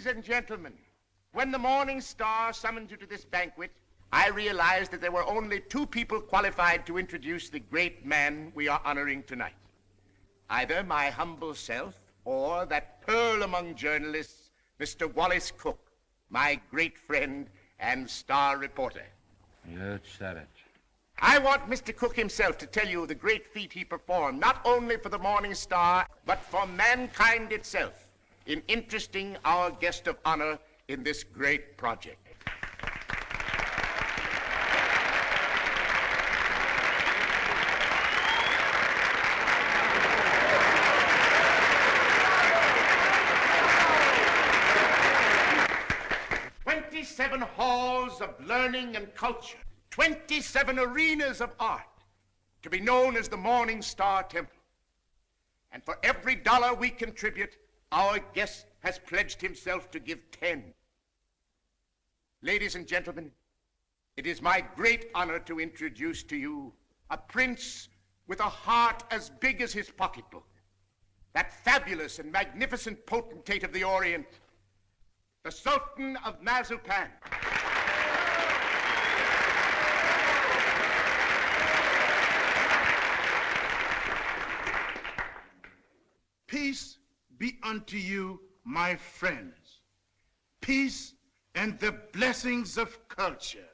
Ladies and gentlemen, when the Morning Star summoned you to this banquet, I realized that there were only two people qualified to introduce the great man we are honoring tonight. Either my humble self or that pearl among journalists, Mr. Wallace Cook, my great friend and star reporter. You said it. I want Mr. Cook himself to tell you the great feat he performed, not only for the Morning Star, but for mankind itself, in interesting our guest of honor in this great project. "27 halls of learning and culture, 27 arenas of art, to be known as the Morning Star Temple. And for every dollar we contribute, our guest has pledged himself to give 10. Ladies and gentlemen, it is my great honor to introduce to you a prince with a heart as big as his pocketbook, that fabulous and magnificent potentate of the Orient, the Sultan of Mazupan. Peace be unto you, my friends. Peace and the blessings of culture.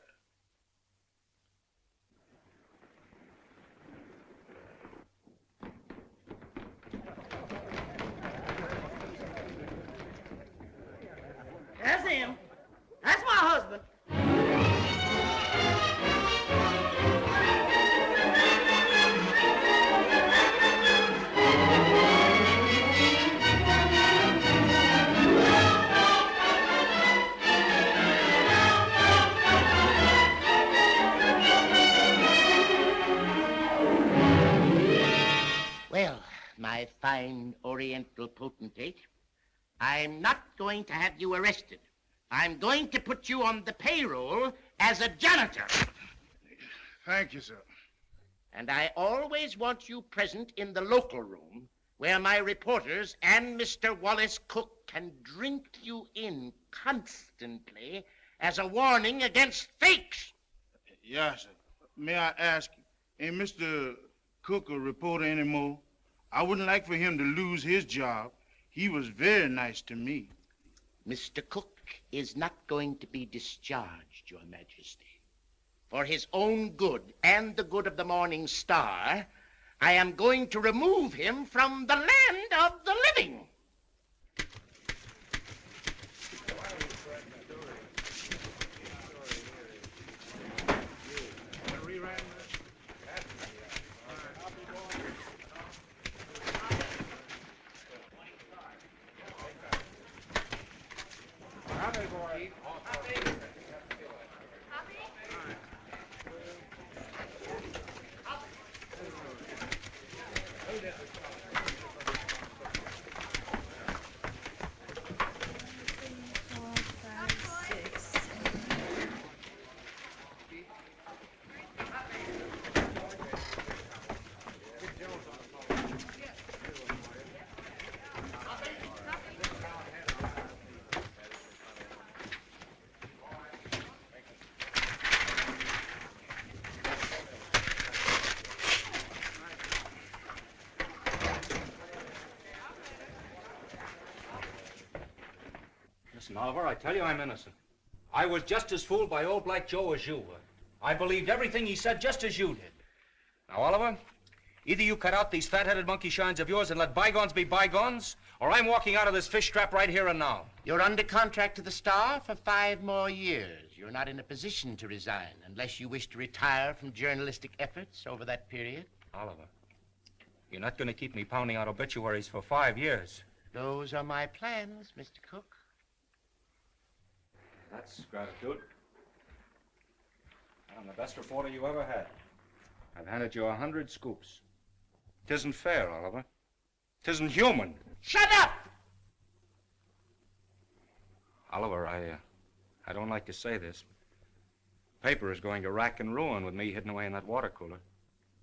That's him. That's my husband. Well, my fine Oriental potentate, I'm not going to have you arrested. I'm going to put you on the payroll as a janitor. Thank you, sir. And I always want you present in the local room where my reporters and Mr. Wallace Cook can drink you in constantly as a warning against fakes. Yes, sir. May I ask, ain't Mr. Cook a reporter anymore? I wouldn't like for him to lose his job. He was very nice to me. Mr. Cook is not going to be discharged, Your Majesty. For his own good and the good of the Morning Star, I am going to remove him from the land of the living. Listen, Oliver, I tell you I'm innocent. I was just as fooled by old Black Joe as you were. I believed everything he said just as you did. Now, Oliver, either you cut out these fat-headed monkey shines of yours and let bygones be bygones, or I'm walking out of this fish trap right here and now. You're under contract to the Star for 5 more years. You're not in a position to resign unless you wish to retire from journalistic efforts over that period. Oliver, you're not going to keep me pounding out obituaries for 5 years. Those are my plans, Mr. Cook. That's gratitude. I'm the best reporter you ever had. I've handed you 100 scoops. 'Tisn't fair, Oliver. 'Tisn't human. Shut up! Oliver, I don't like to say this. Paper is going to rack and ruin with me hidden away in that water cooler.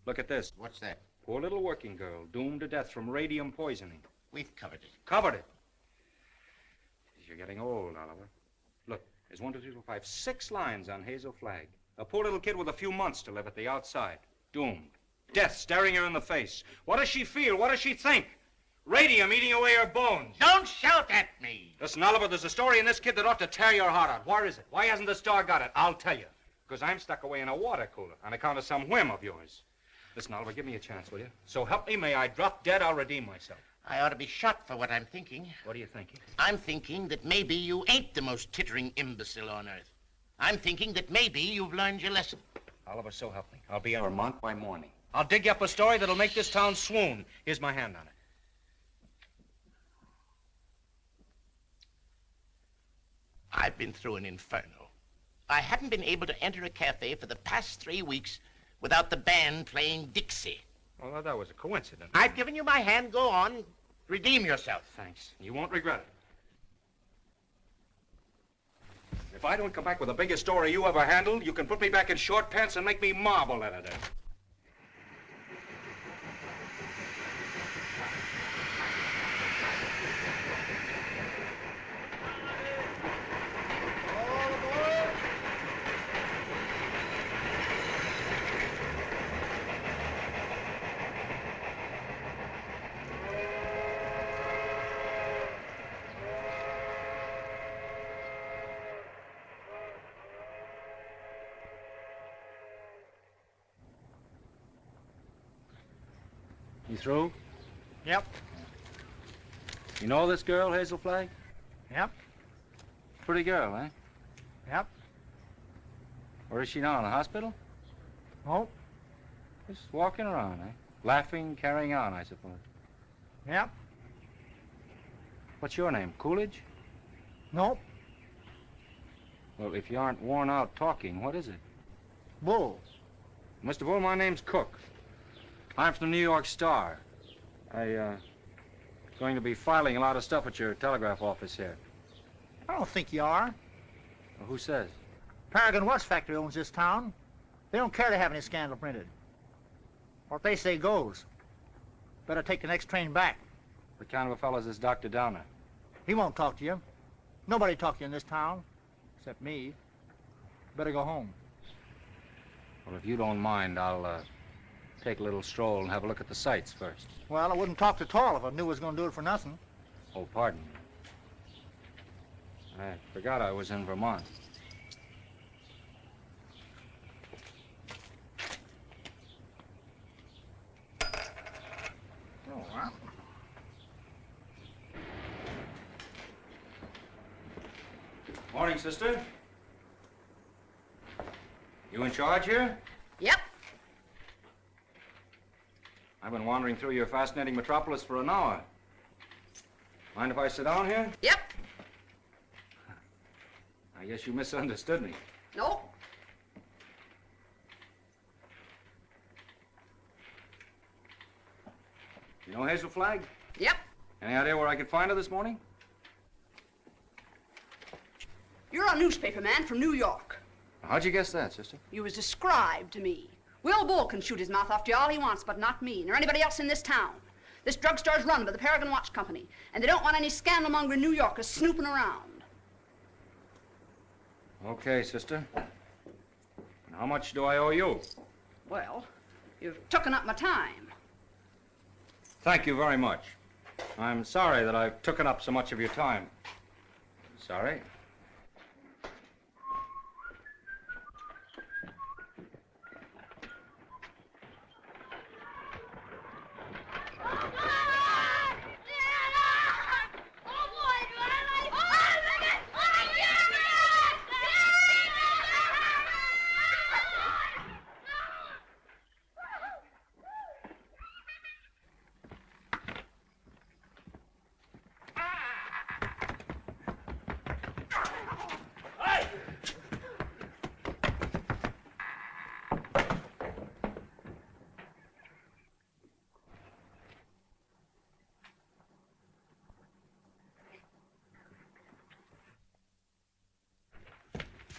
Look at this. What's that? Poor little working girl, doomed to death from radium poisoning. We've covered it. Covered it. you're getting old, Oliver. Look, there's 1, 2, 3, 4, 5, 6 lines on Hazel Flagg. A poor little kid with a few months to live at the outside. Doomed. Death staring her in the face. What does she feel? What does she think? Radium eating away her bones. Don't shout at me. Listen, Oliver, there's a story in this kid that ought to tear your heart out. Where is it? Why hasn't the Star got it? I'll tell you. Because I'm stuck away in a water cooler on account of some whim of yours. Listen, Oliver, give me a chance, will you? So help me, may I drop dead, I'll redeem myself. I ought to be shot for what I'm thinking. What are you thinking? I'm thinking that maybe you ain't the most tittering imbecile on earth. I'm thinking that maybe you've learned your lesson. Oliver, so help me. I'll be in Vermont by morning. I'll dig you up a story that'll make this town swoon. Here's my hand on it. I've been through an inferno. I hadn't been able to enter a cafe for the past 3 weeks without the band playing Dixie. Well, that was a coincidence. I've given you my hand. Go on. Redeem yourself. Thanks. You won't regret it. If I don't come back with the biggest story you ever handled, you can put me back in short pants and make me marble editor. You through? Yep. You know this girl, Hazel Flagg? Yep. Pretty girl, eh? Yep. Where is she now, in the hospital? Oh. Just walking around, eh? Laughing, carrying on, I suppose. Yep. What's your name, Coolidge? Nope. Well, if you aren't worn out talking, what is it? Bull. Mr. Bull, my name's Cook. I'm from the New York Star. Going to be filing a lot of stuff at your telegraph office here. I don't think you are. Well, who says? Paragon Watch Factory owns this town. They don't care to have any scandal printed. What they say goes. Better take the next train back. What kind of a fellow is this Dr. Downer? He won't talk to you. Nobody talk to you in this town, except me. Better go home. Well, if you don't mind, I'll take a little stroll and have a look at the sights first. Well, I wouldn't talk to Tall if I knew I was going to do it for nothing. Oh, pardon me. I forgot I was in Vermont. Oh, well. Morning, sister. You in charge here? Yep. I've been wandering through your fascinating metropolis for an hour. Mind if I sit down here? Yep. I guess you misunderstood me. No. You know Hazel Flagg? Yep. Any idea where I could find her this morning? You're a newspaper man from New York. How'd you guess that, sister? You was described to me. Will Bull can shoot his mouth off to you all he wants, but not me, nor anybody else in this town. This drugstore's run by the Paragon Watch Company, and they don't want any scandal-mongering New Yorkers snooping around. Okay, sister. And how much do I owe you? Well, you've taken up my time. Thank you very much. I'm sorry that I've taken up so much of your time. Sorry.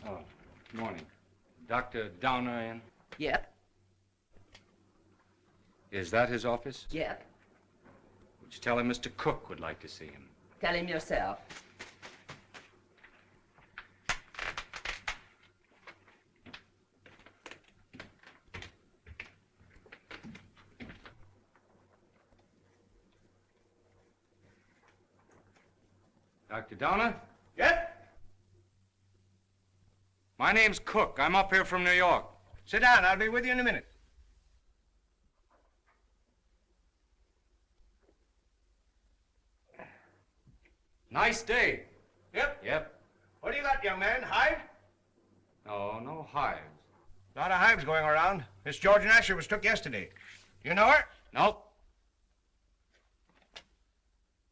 Oh, good morning. Dr. Downer in? Yep. Is that his office? Yep. Would you tell him Mr. Cook would like to see him? Tell him yourself. Dr. Downer? Yep. My name's Cook. I'm up here from New York. Sit down. I'll be with you in a minute. Nice day. Yep. Yep. What do you got, young man? Hive? No hives. A lot of hives going around. Miss George Asher was took yesterday. You know her? Nope.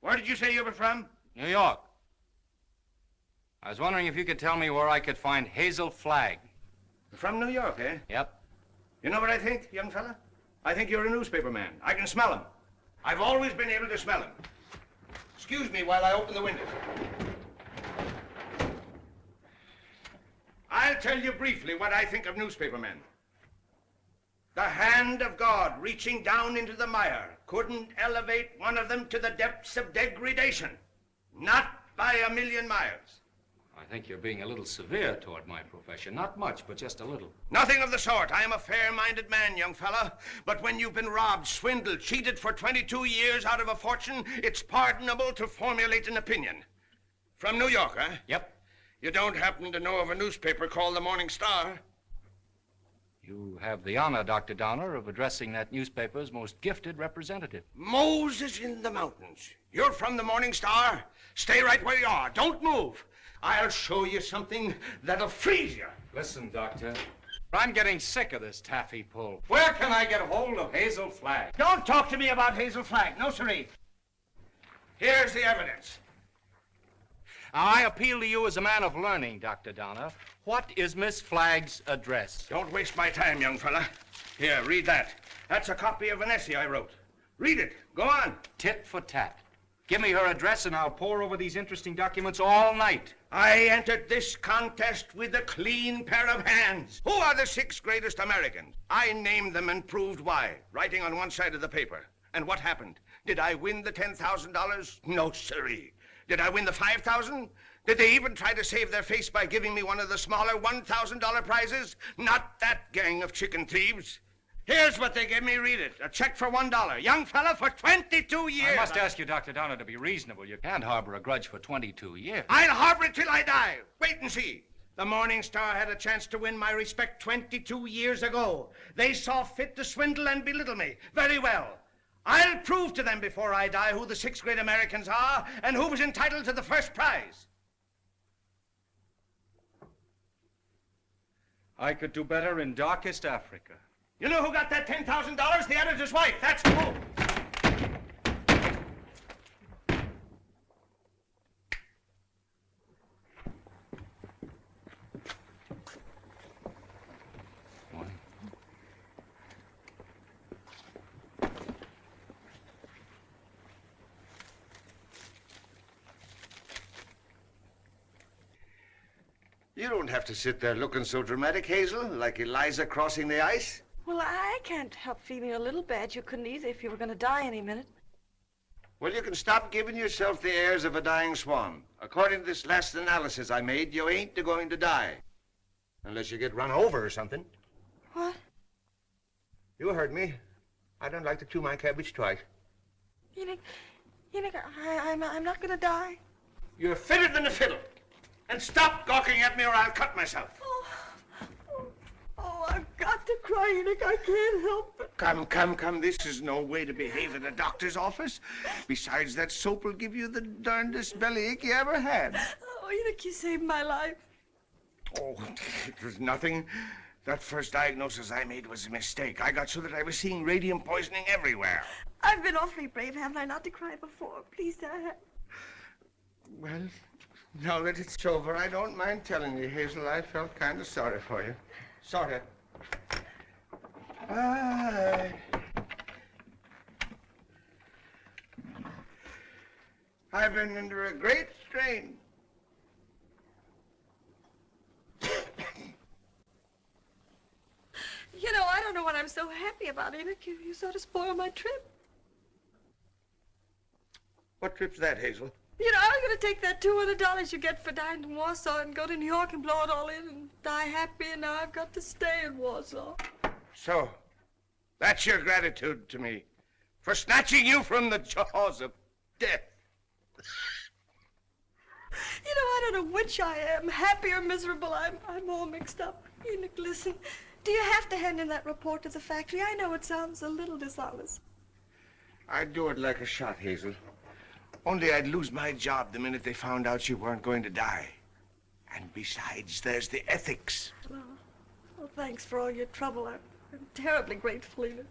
Where did you say you were from? New York. I was wondering if you could tell me where I could find Hazel Flagg. From New York, eh? Yep. You know what I think, young fella? I think you're a newspaper man. I can smell him. I've always been able to smell him. Excuse me while I open the window. I'll tell you briefly what I think of newspapermen. The hand of God reaching down into the mire couldn't elevate one of them to the depths of degradation. Not by a million miles. I think you're being a little severe toward my profession. Not much, but just a little. Nothing of the sort. I am a fair-minded man, young fella. But when you've been robbed, swindled, cheated for 22 years out of a fortune, it's pardonable to formulate an opinion. From New York, huh? Yep. You don't happen to know of a newspaper called the Morning Star? You have the honor, Dr. Downer, of addressing that newspaper's most gifted representative. Moses in the mountains. You're from the Morning Star? Stay right where you are. Don't move. I'll show you something that'll freeze you. Listen, Doctor. I'm getting sick of this taffy pull. Where can I get hold of Hazel Flagg? Don't talk to me about Hazel Flagg. No, sirree. Here's the evidence. Now, I appeal to you as a man of learning, Dr. Downer. What is Miss Flagg's address? Don't waste my time, young fella. Here, read that. That's a copy of an essay I wrote. Read it. Go on. Tit for tat. Give me her address and I'll pore over these interesting documents all night. I entered this contest with a clean pair of hands. Who are the 6 greatest Americans? I named them and proved why, writing on one side of the paper. And what happened? Did I win the $10,000? No, sirree. Did I win the $5,000? Did they even try to save their face by giving me one of the smaller $1,000 prizes? Not that gang of chicken thieves. Here's what they gave me. Read it. A check for $1. Young fella, for 22 years. I must ask you, Dr. Downer, to be reasonable. You can't harbor a grudge for 22 years. I'll harbor it till I die. Wait and see. The Morning Star had a chance to win my respect 22 years ago. They saw fit to swindle and belittle me. Very well. I'll prove to them before I die who the 6 great Americans are and who was entitled to the first prize. I could do better in darkest Africa. You know who got that $10,000? The editor's wife. That's who. Morning. You don't have to sit there looking so dramatic, Hazel, like Eliza crossing the ice. Well, I can't help feeling a little bad. You couldn't either if you were going to die any minute. Well, you can stop giving yourself the airs of a dying swan. According to this last analysis I made, you ain't going to die. Unless you get run over or something. What? You heard me. I don't like to chew my cabbage twice. Enoch, I'm not going to die. You're fitter than a fiddle. And stop gawking at me or I'll cut myself. Oh, I've got to cry, Enoch. I can't help it. Come. This is no way to behave in a doctor's office. Besides, that soap will give you the darndest bellyache you ever had. Oh, Enoch, you saved my life. Oh, it was nothing. That first diagnosis I made was a mistake. I got so that I was seeing radium poisoning everywhere. I've been awfully brave, haven't I, not to cry before? Please, Dad. Well, now that it's over, I don't mind telling you, Hazel, I felt kind of sorry for you. Sort of. I've been under a great strain. You know, I don't know what I'm so happy about, Enoch. You sort of spoiled my trip. What trip's that, Hazel? You know, I was going to take that $200 you get for dying in Warsaw and go to New York and blow it all in and die happy, and now I've got to stay in Warsaw. So, that's your gratitude to me for snatching you from the jaws of death. You know, I don't know which I am, happy or miserable. I'm all mixed up. Enoch, listen. Do you have to hand in that report to the factory? I know it sounds a little dishonest. I'd do it like a shot, Hazel. Only I'd lose my job the minute they found out you weren't going to die. And besides, there's the ethics. Well, thanks for all your trouble. I'm terribly grateful, Enoch.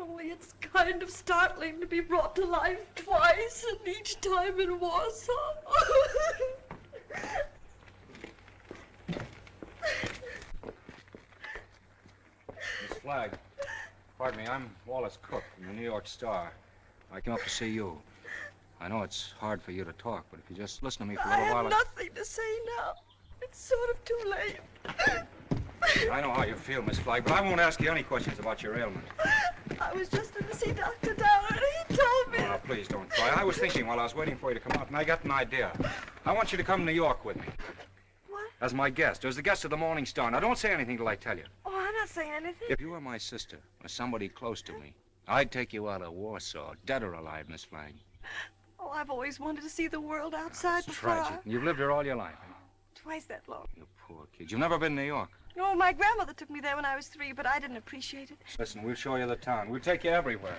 Only it's kind of startling to be brought to life twice, and each time in Warsaw. Miss Flagg, pardon me, I'm Wallace Cook from the New York Star. I came up to see you. I know it's hard for you to talk, but if you just listen to me for a I little while... have nothing to say now. It's sort of too late. I know how you feel, Miss Flagg, but I won't ask you any questions about your ailment. I was just in to see Dr. Downer, and he told me... Oh, please don't cry. I was thinking while I was waiting for you to come out, and I got an idea. I want you to come to New York with me. What? As my guest, as the guest of the Morning Star. Now, don't say anything till I tell you. Oh, I'm not saying anything. If you were my sister, or somebody close to me, I'd take you out of Warsaw, dead or alive, Miss Flagg. Oh, I've always wanted to see the world outside It's before. tragic. You've lived here all your life. Twice that long. You poor kid. You've never been to New York. No, my grandmother took me there when I was 3, but I didn't appreciate it. Listen, we'll show you the town. We'll take you everywhere.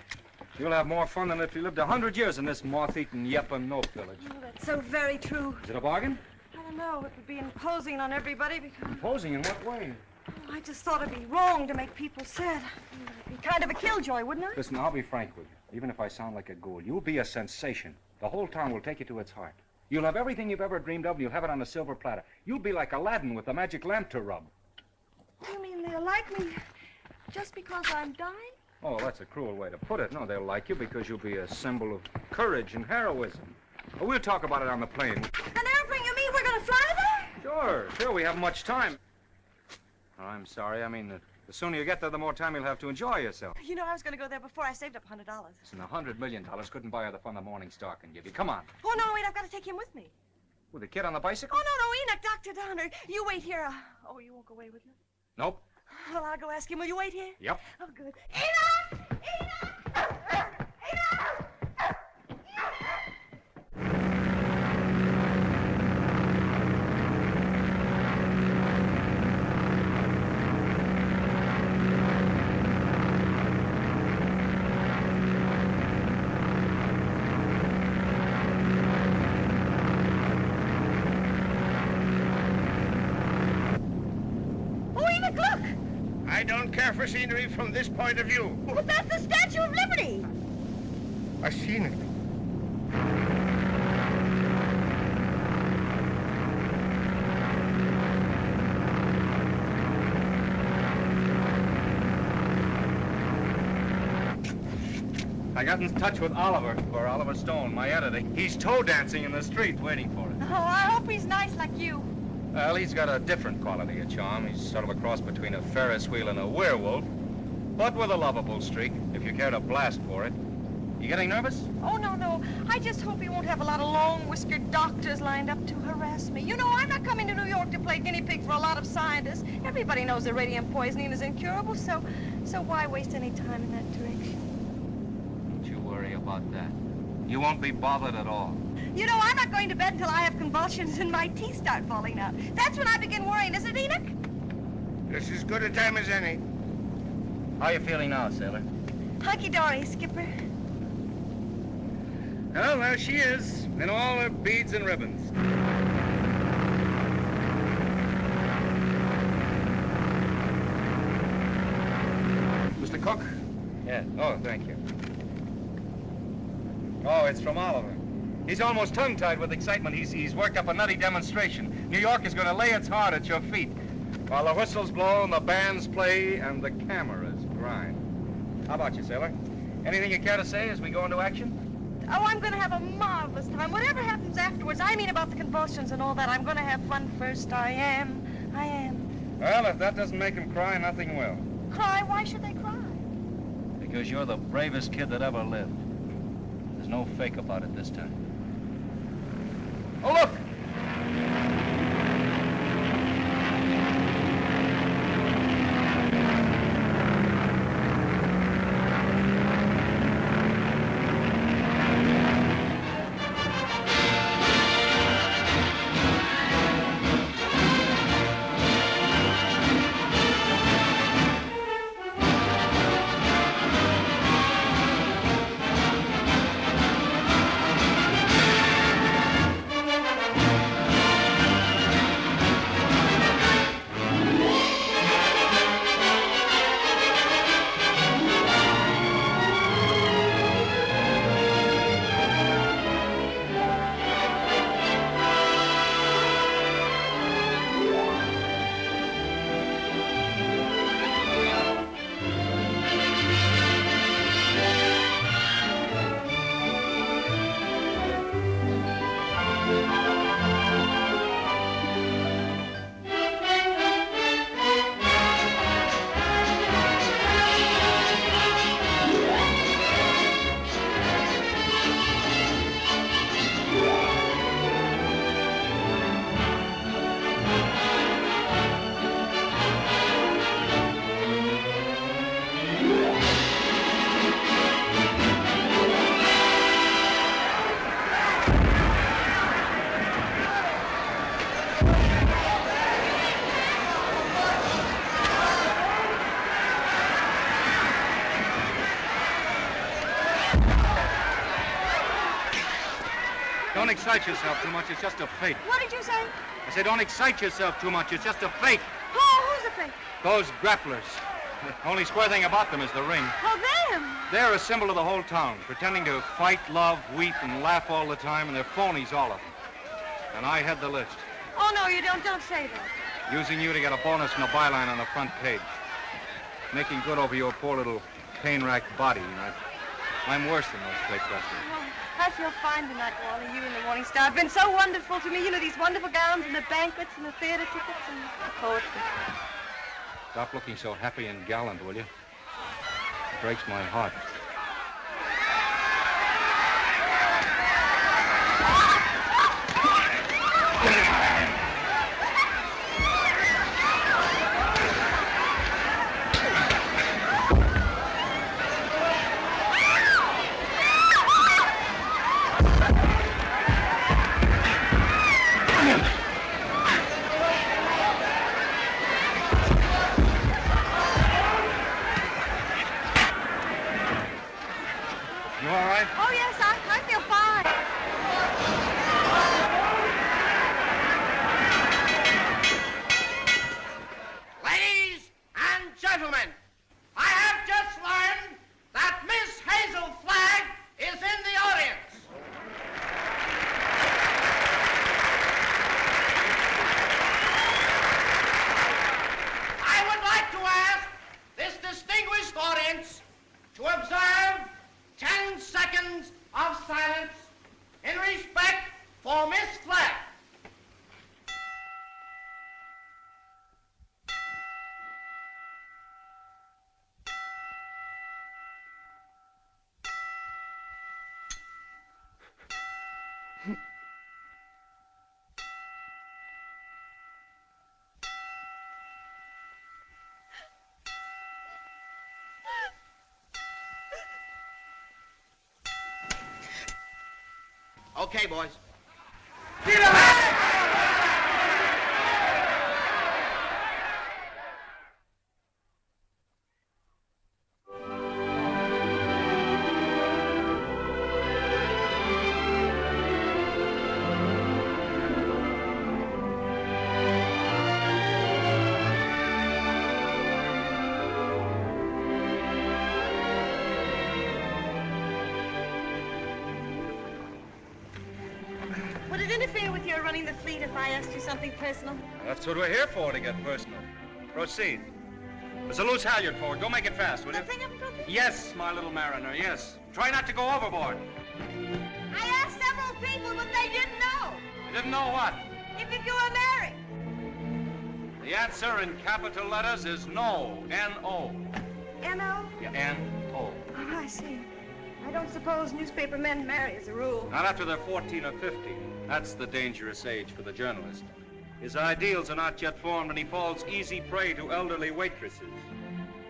You'll have more fun than if you lived 100 years in this moth-eaten Yep-and-Nope village. Oh, that's so very true. Is it a bargain? I don't know. It would be imposing on everybody because... Imposing in what way? Oh, I just thought it'd be wrong to make people sad. It'd be kind of a killjoy, wouldn't I? Listen, I'll be frank with you. Even if I sound like a ghoul, you'll be a sensation. The whole town will take you to its heart. You'll have everything you've ever dreamed of, and you'll have it on a silver platter. You'll be like Aladdin with the magic lamp to rub. You mean they'll like me just because I'm dying? Oh, that's a cruel way to put it. No, they'll like you because you'll be a symbol of courage and heroism. Oh, we'll talk about it on the plane. An airplane, you mean we're going to fly there? Sure, we have much time. Oh, I'm sorry. I mean, the sooner you get there, the more time you'll have to enjoy yourself. You know, I was going to go there before I saved up $100. Listen, $100 million couldn't buy you the fun the Morning Star can give you. Come on. Oh, no, wait, I've got to take him with me. With the kid on the bicycle? Oh, no, Enoch, Dr. Downer. You wait here. Oh, you won't go away with me? Nope. Well, I'll go ask him. Will you wait here? Yep. Oh, good. Enoch! Enoch! Enoch! I don't care for scenery from this point of view. But that's the Statue of Liberty. I've seen it. I got in touch with Oliver Stone, my editor. He's toe dancing in the street waiting for us. Oh, I hope he's nice like you. Well, he's got a different quality of charm. He's sort of a cross between a Ferris wheel and a werewolf, but with a lovable streak, if you care to blast for it. You getting nervous? Oh, no. I just hope he won't have a lot of long-whiskered doctors lined up to harass me. You know, I'm not coming to New York to play guinea pig for a lot of scientists. Everybody knows that radium poisoning is incurable, so why waste any time in that direction? Don't you worry about that. You won't be bothered at all. You know, I'm not going to bed until I have convulsions and my teeth start falling out. That's when I begin worrying, isn't it, Enoch? This is as good a time as any. How are you feeling now, sailor? Hunky-dory, Skipper. Well, there she is, in all her beads and ribbons. Mr. Cook? Yeah. Oh, thank you. Oh, it's from Oliver. He's almost tongue-tied with excitement. He's worked up a nutty demonstration. New York is going to lay its heart at your feet while the whistles blow and the bands play and the cameras grind. How about you, sailor? Anything you care to say as we go into action? Oh, I'm going to have a marvelous time. Whatever happens afterwards, I mean about the convulsions and all that, I'm going to have fun first. I am. Well, if that doesn't make him cry, nothing will. Cry? Why should they cry? Because you're the bravest kid that ever lived. There's no fake about it this time. Oh, look! don't excite yourself too much. It's just a fake. What did you say? I said, don't excite yourself too much. It's just a fake. Who's the fake? Those grapplers. The only square thing about them is the ring. Oh, them. They're a symbol of the whole town, pretending to fight, love, weep, and laugh all the time, and they're phonies, all of them. And I head the list, Oh, no, you don't. Don't say that. using you to get a bonus and a byline on the front page. Making good over your poor little pain-racked body. I'm worse than those fake wrestlers. Oh, I feel fine tonight, Wally. You and the Morning Star have been so wonderful to me. You know, these wonderful gowns and the banquets and the theater tickets and the poetry. Stop looking so happy and gallant, will you? It breaks my heart. You all right? Oh, yes, I feel fine. Ladies and gentlemen, I have just learned that Miss Hazel Flagg is in the audience. I would like to ask this distinguished audience to observe 10 seconds of silence in respect for Miss Flagg. Okay, boys. Would it interfere with your running the fleet if I asked you something personal? That's what we're here for, to get personal. Proceed. There's a loose halyard forward. Go make it fast, will you? Nothing up broken? Yes, my little mariner, yes. Try not to go overboard. I asked several people, but they didn't know. You didn't know what? If you were married. The answer in capital letters is no. N-O. N-O? Yeah, N-O. Oh, I see. I don't suppose newspaper men marry as a rule. Not after they're 14 or 15. That's the dangerous age for the journalist. His ideals are not yet formed, and he falls easy prey to elderly waitresses.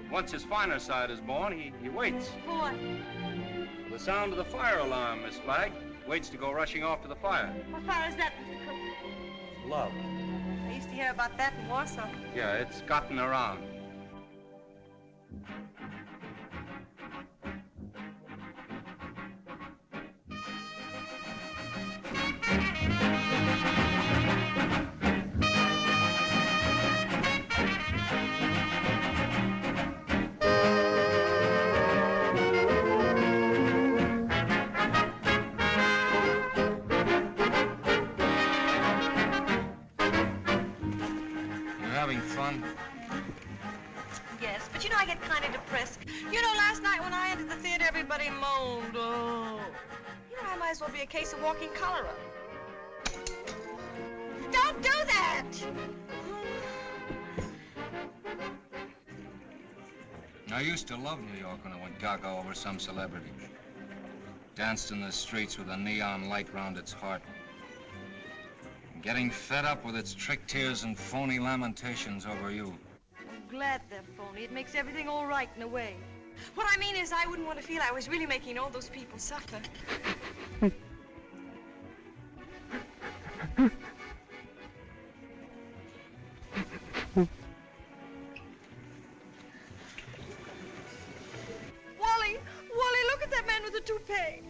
Once his finer side is born, he waits. For what? For the sound of the fire alarm, Miss Flagg. Waits to go rushing off to the fire. What fire is that, Mr. Cook? Love. I used to hear about that in Warsaw. Yeah, it's gotten around. Having fun? Yes, but you know I get kind of depressed. You know, last night when I entered the theater, everybody moaned. Oh. You know, I might as well be a case of walking cholera. Don't do that! I used to love New York when I went gaga over some celebrity. Danced in the streets with a neon light round its heart. Getting fed up with its trick tears and phony lamentations over you. I'm glad they're phony. It makes everything all right in a way. What I mean is I wouldn't want to feel I was really making all those people suffer. Wally, look at that man with the toupee.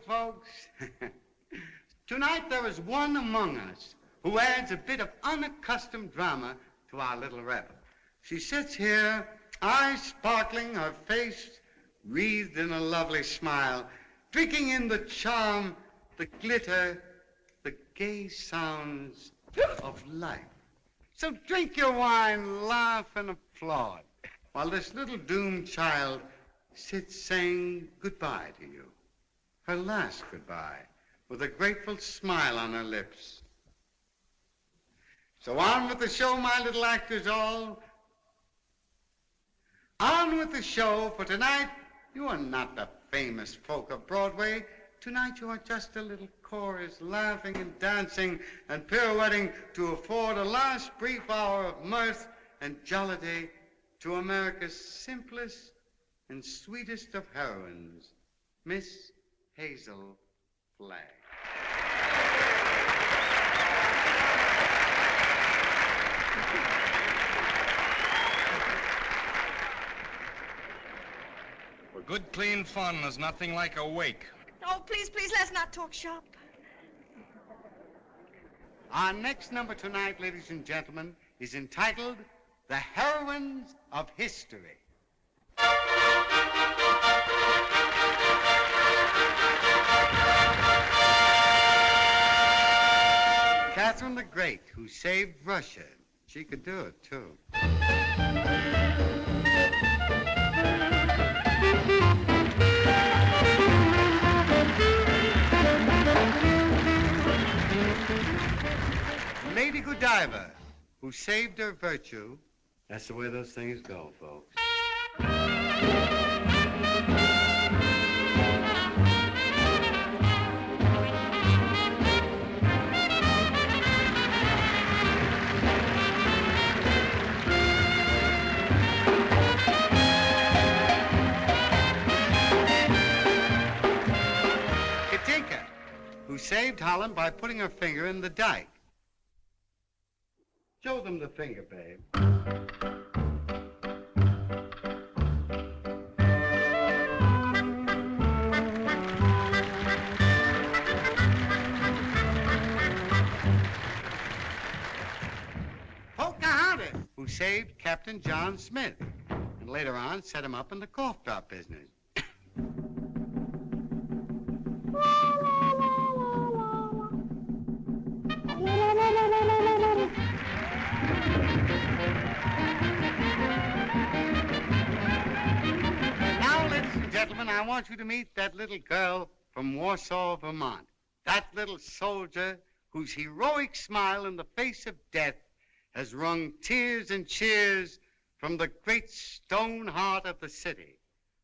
folks. Tonight there is one among us who adds a bit of unaccustomed drama to our little revel. She sits here, eyes sparkling, her face wreathed in a lovely smile, drinking in the charm, the glitter, the gay sounds of life. So drink your wine, laugh, and applaud, while this little doomed child sits saying goodbye to you. Her last goodbye, with a grateful smile on her lips. So on with the show, my little actors all. On with the show, for tonight you are not the famous folk of Broadway. Tonight you are just a little chorus, laughing and dancing and pirouetting to afford a last brief hour of mirth and jollity to America's simplest and sweetest of heroines, Miss Hazel Flagg. For good, clean fun, there's nothing like a wake. Oh, please, please, let's not talk shop. Our next number tonight, ladies and gentlemen, is entitled The Heroines of History. Catherine the Great, who saved Russia. She could do it, too. Lady Godiva, who saved her virtue. That's the way those things go, folks. Katinka, who saved Holland by putting her finger in the dike. Show them the finger, babe. Pocahontas, who saved Captain John Smith, and later on set him up in the cough drop business. Gentlemen, I want you to meet that little girl from Warsaw, Vermont. That little soldier whose heroic smile in the face of death has wrung tears and cheers from the great stone heart of the city.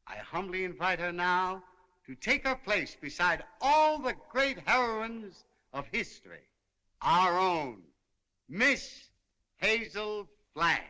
I humbly invite her now to take her place beside all the great heroines of history. Our own Miss Hazel Flagg.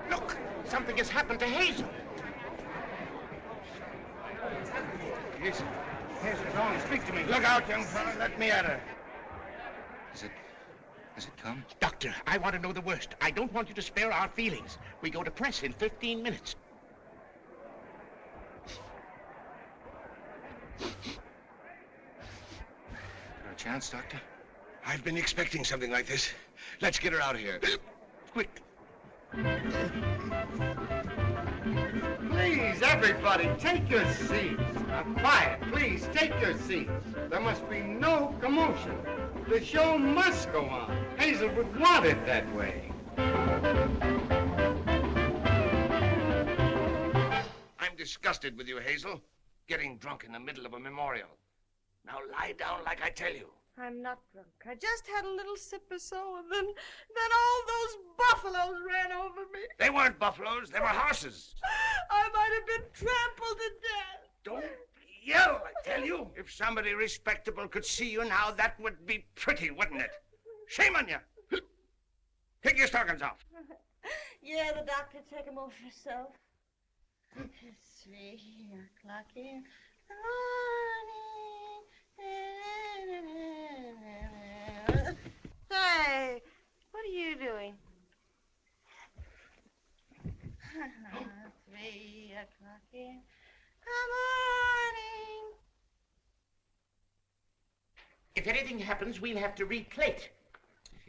Look, something has happened to Hazel. Yes, go on, speak to me. Look out, young fella. Let me at her. Has it come? Doctor, I want to know the worst. I don't want you to spare our feelings. We go to press in 15 minutes. chance, Doctor? I've been expecting something like this. Let's get her out of here. Quick. Please, everybody, take your seats. Now, quiet, please, take your seats. There must be no commotion. The show must go on. Hazel would want it that way. I'm disgusted with you, Hazel. Getting drunk in the middle of a memorial. Now lie down like I tell you. I'm not drunk. I just had a little sip or so, and then all those buffaloes ran over me. They weren't buffaloes, they were horses. I might have been trampled to death. Don't yell, I tell you. If somebody respectable could see you now, that would be pretty, wouldn't it? Shame on you. Take your stockings off. Yeah, the doctor, take them off yourself. It's 3 o'clock in the morning. Hey, what are you doing? 3 o'clock in the morning. If anything happens, we'll have to replate.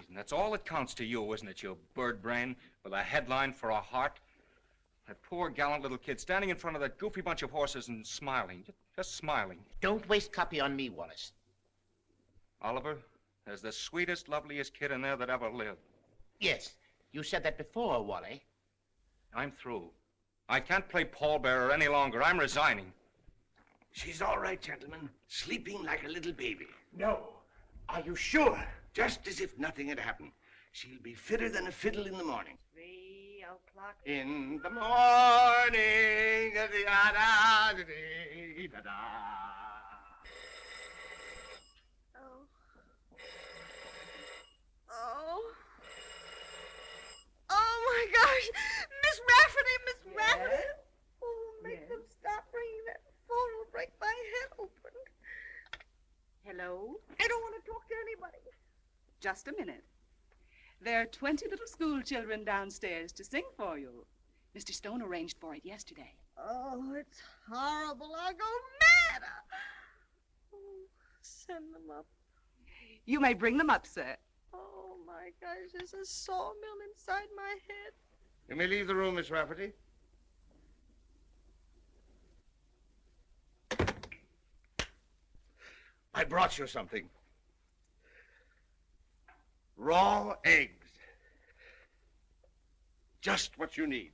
And that's all that counts to you, isn't it, you bird brain with a headline for a heart? That poor, gallant little kid standing in front of that goofy bunch of horses and smiling, just smiling. Don't waste copy on me, Wallace. Oliver, there's the sweetest, loveliest kid in there that ever lived. Yes, you said that before, Wally. I'm through. I can't play pallbearer any longer. I'm resigning. She's all right, gentlemen. Sleeping like a little baby. No. Are you sure? Just as if nothing had happened. She'll be fitter than a fiddle in the morning. 3 o'clock. In the morning. Oh. Oh. Oh, my gosh. Miss Rafferty, Miss Rafferty. Oh, make them stop ringing that phone. Will break my head open. Hello? I don't want to talk to anybody. Just a minute. There are 20 little school children downstairs to sing for you. Mr. Stone arranged for it yesterday. Oh, it's horrible. I'll go mad. Oh, send them up. You may bring them up, sir. Oh, my gosh, there's a sawmill inside my head. You may leave the room, Miss Rafferty. I brought you something. Raw eggs. Just what you need.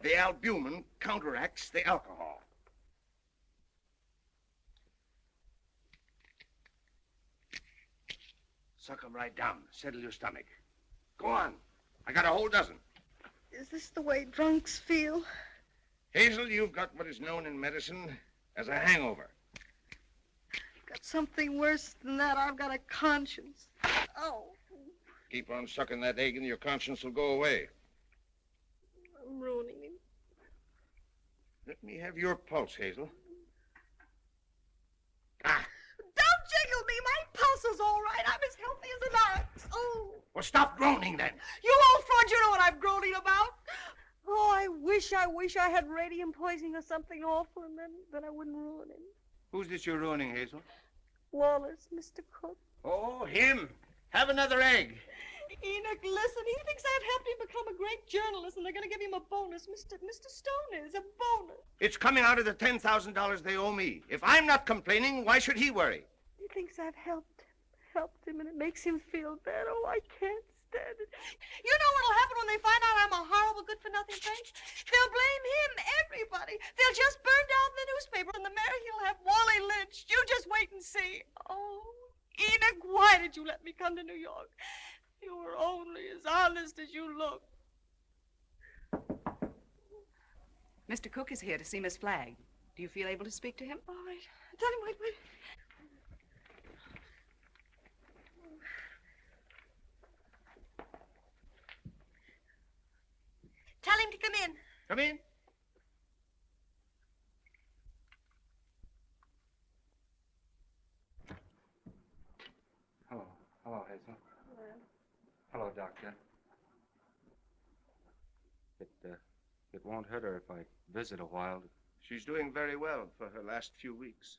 The albumin counteracts the alcohol. Suck 'em right down. Settle your stomach. Go on. I got a whole dozen. Is this the way drunks feel? Hazel, you've got what is known in medicine as a hangover. Got something worse than that. I've got a conscience. Oh, Keep on sucking that egg and your conscience will go away. I'm ruining him. Let me have your pulse, Hazel. Don't jiggle me. My pulse is all right. I'm as healthy as an ox. Oh. Well, stop groaning then. You old fraud, you know what I'm groaning about. Oh, I wish I had radium poisoning or something awful, and then I wouldn't ruin him. Who's this you're ruining, Hazel? Wallace, Mr. Cook. Oh, him. Have another egg. Enoch, listen, he thinks I've helped him become a great journalist, and they're going to give him a bonus. Mr. Stone is a bonus. It's coming out of the $10,000 they owe me. If I'm not complaining, why should he worry? He thinks I've helped him, and it makes him feel bad. Oh, I can't stand it. You know what'll happen when they find out I'm a horrible, good-for-nothing thing? They'll blame him, everybody. They'll just burn down the newspaper, and the mayor, he'll have Wally lynched. You just wait and see. Oh, Enoch, why did you let me come to New York? You were only as honest as you look. Mr. Cook is here to see Miss Flagg. Do you feel able to speak to him? All right. Tell him, wait. Tell him to come in. Come in. Hello, Hazel. Hello, Doctor. It won't hurt her if I visit a while. She's doing very well for her last few weeks.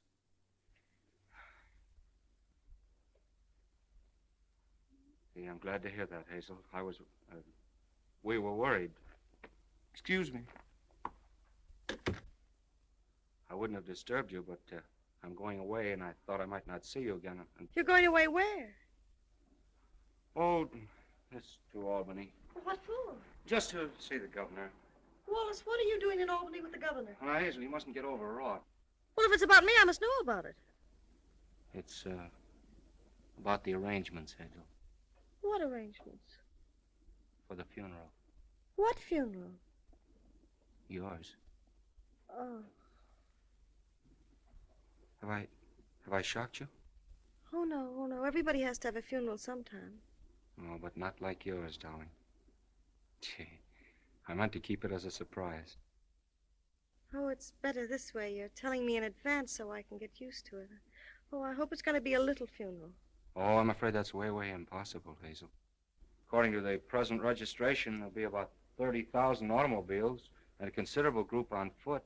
Yeah, I'm glad to hear that, Hazel. We were worried. Excuse me. I wouldn't have disturbed you, but I'm going away, and I thought I might not see you again. You're going away where? Oh, it's to Albany. What for? Just to see the governor. Wallace, what are you doing in Albany with the governor? Now, Hazel, you mustn't get overwrought. Well, if it's about me, I must know about it. It's, about the arrangements, Hazel, What arrangements? for the funeral. What funeral? Yours. Oh. Have I shocked you? Oh, no. Everybody has to have a funeral sometime. Oh, but not like yours, darling. Gee, I meant to keep it as a surprise. Oh, it's better this way. You're telling me in advance so I can get used to it. Oh, I hope it's going to be a little funeral. Oh, I'm afraid that's way, way impossible, Hazel. According to the present registration, there'll be about 30,000 automobiles and a considerable group on foot.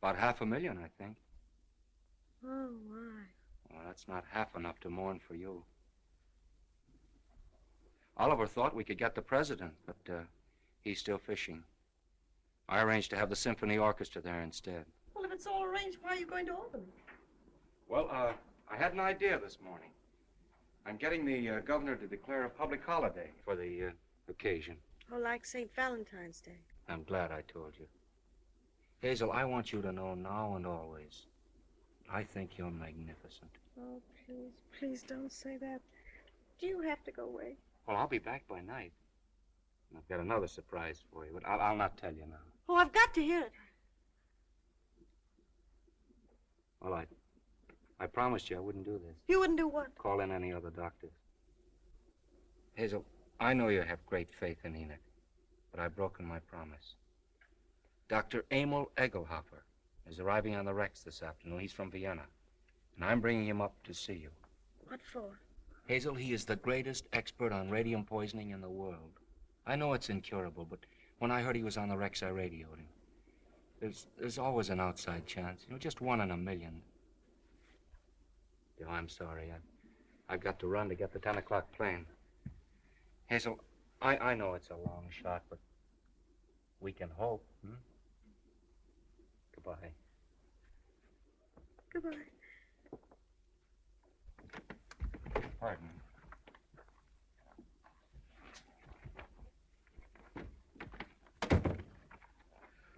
About 500,000, I think. Oh, my. Well, that's not half enough to mourn for you. Oliver thought we could get the president, but he's still fishing. I arranged to have the symphony orchestra there instead. Well, if it's all arranged, why are you going to Albany? Well, I had an idea this morning. I'm getting the governor to declare a public holiday for the occasion. Oh, like St. Valentine's Day. I'm glad I told you. Hazel, I want you to know now and always, I think you're magnificent. Oh, please don't say that. Do you have to go away? Well, I'll be back by night. And I've got another surprise for you, but I'll not tell you now. Oh, I've got to hear it. Well, I promised you I wouldn't do this. You wouldn't do what? Call in any other doctors. Hazel, I know you have great faith in Enoch, but I've broken my promise. Dr. Emil Egelhofer is arriving on the Rex this afternoon. He's from Vienna, and I'm bringing him up to see you. What for? Hazel, he is the greatest expert on radium poisoning in the world. I know it's incurable, but when I heard he was on the Rex, I radioed him. There's always an outside chance, just 1 in a million. Oh, I'm sorry. I've got to run to get the 10 o'clock plane. Hazel, I know it's a long shot, but we can hope. Goodbye. Goodbye. Pardon.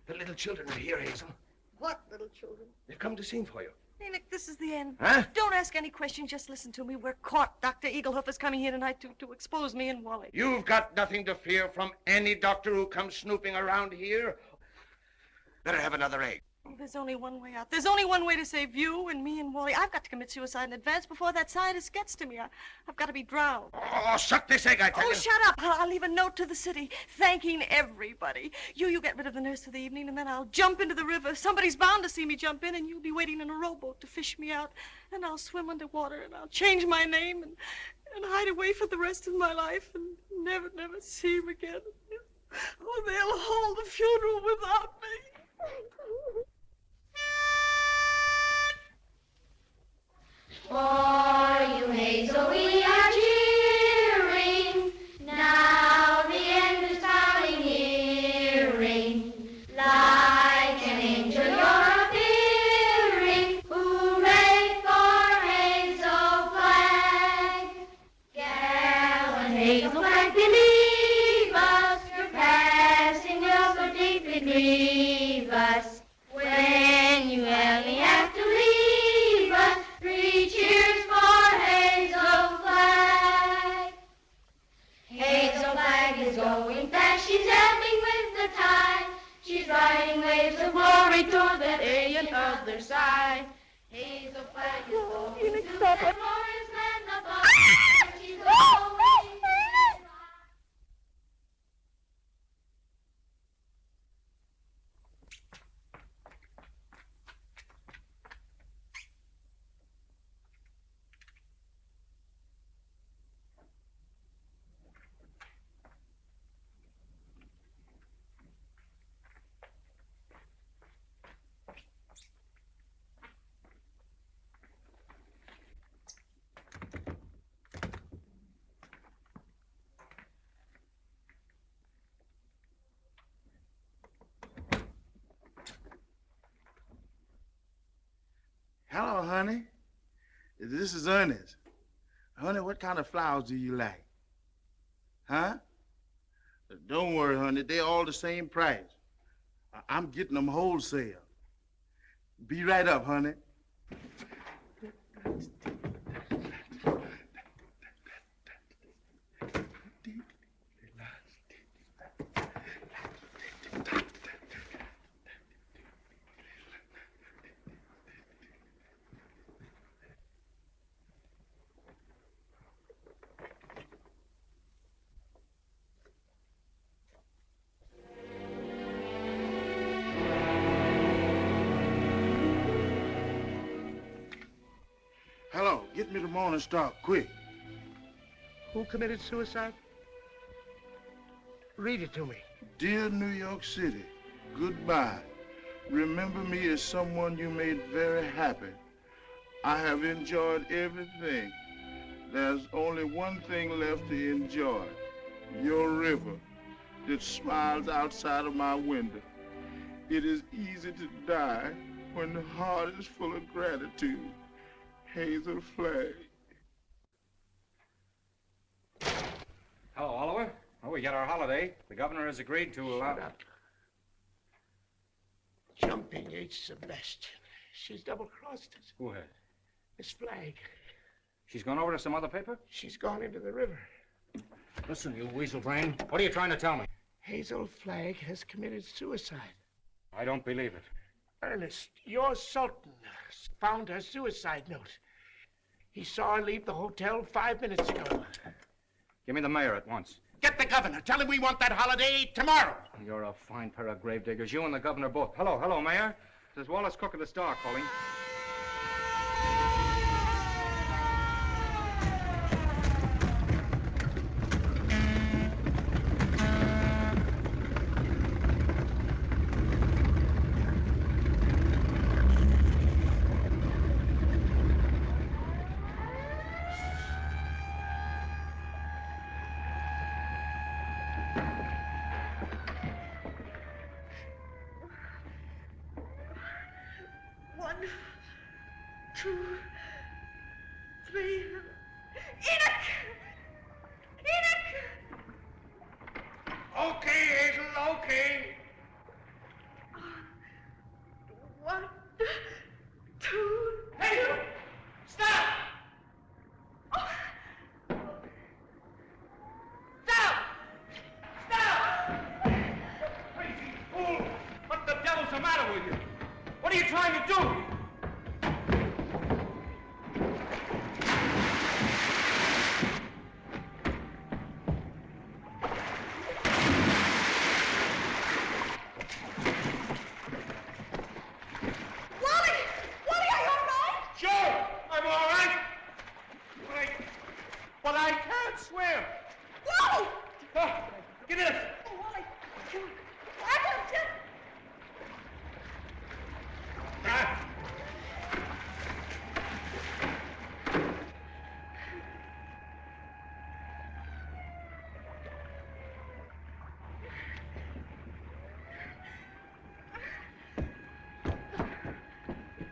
The little children are here, Hazel. What little children? They've come to sing for you. Enoch, this is the end. Huh? Don't ask any questions, just listen to me. We're caught. Dr. Egelhoff is coming here tonight to expose me and Wally. You've got nothing to fear from any doctor who comes snooping around here. Better have another egg. Oh, there's only one way out. There's only one way to save you and me and Wally. I've got to commit suicide in advance before that scientist gets to me. I've got to be drowned. Oh, suck this egg, I tell Oh, you. shut up. I'll leave a note to the city thanking everybody. You get rid of the nurse for the evening, and then I'll jump into the river. Somebody's bound to see me jump in, and you'll be waiting in a rowboat to fish me out. And I'll swim underwater, and I'll change my name and hide away for the rest of my life and never see him again. Oh, they'll hold the funeral without me. For you, Hazel, we are cheering. Now the end is coming nearing. Like an angel you're appearing. Hooray for Hazel Flag. Gallant Hazel Flag, believe us. Your passing will so deeply grieve us. When you only have to leave us, 3 cheers for Hazel Flag. Hazel Flag is going fast, she's ebbing with the tide. She's riding waves of glory toward that alien other side. Hazel Flag is going to that glorious land above. She's going. Hello, honey. This is Ernest. Honey, what kind of flowers do you like? Huh? Don't worry, honey. They're all the same price. I'm getting them wholesale. Be right up, honey. Hello, get me the Morning Star, quick. Who committed suicide? Read it to me. Dear New York City, goodbye. Remember me as someone you made very happy. I have enjoyed everything. There's only one thing left to enjoy. Your river that smiles outside of my window. It is easy to die when the heart is full of gratitude. Hazel Flagg. Hello, Oliver. Well, we got our holiday. The governor has agreed to allow... Jumping H. Sebastian. She's double-crossed us. Who has? Miss Flagg. She's gone over to some other paper? She's gone into the river. Listen, you weasel brain. What are you trying to tell me? Hazel Flagg has committed suicide. I don't believe it. Ernest, your Sultan found her suicide note. He saw her leave the hotel 5 minutes ago. Give me the mayor at once. Get the governor. Tell him we want that holiday tomorrow. You're a fine pair of gravediggers. You and the governor both. Hello, Mayor. This is Wallace Cook of the Star calling.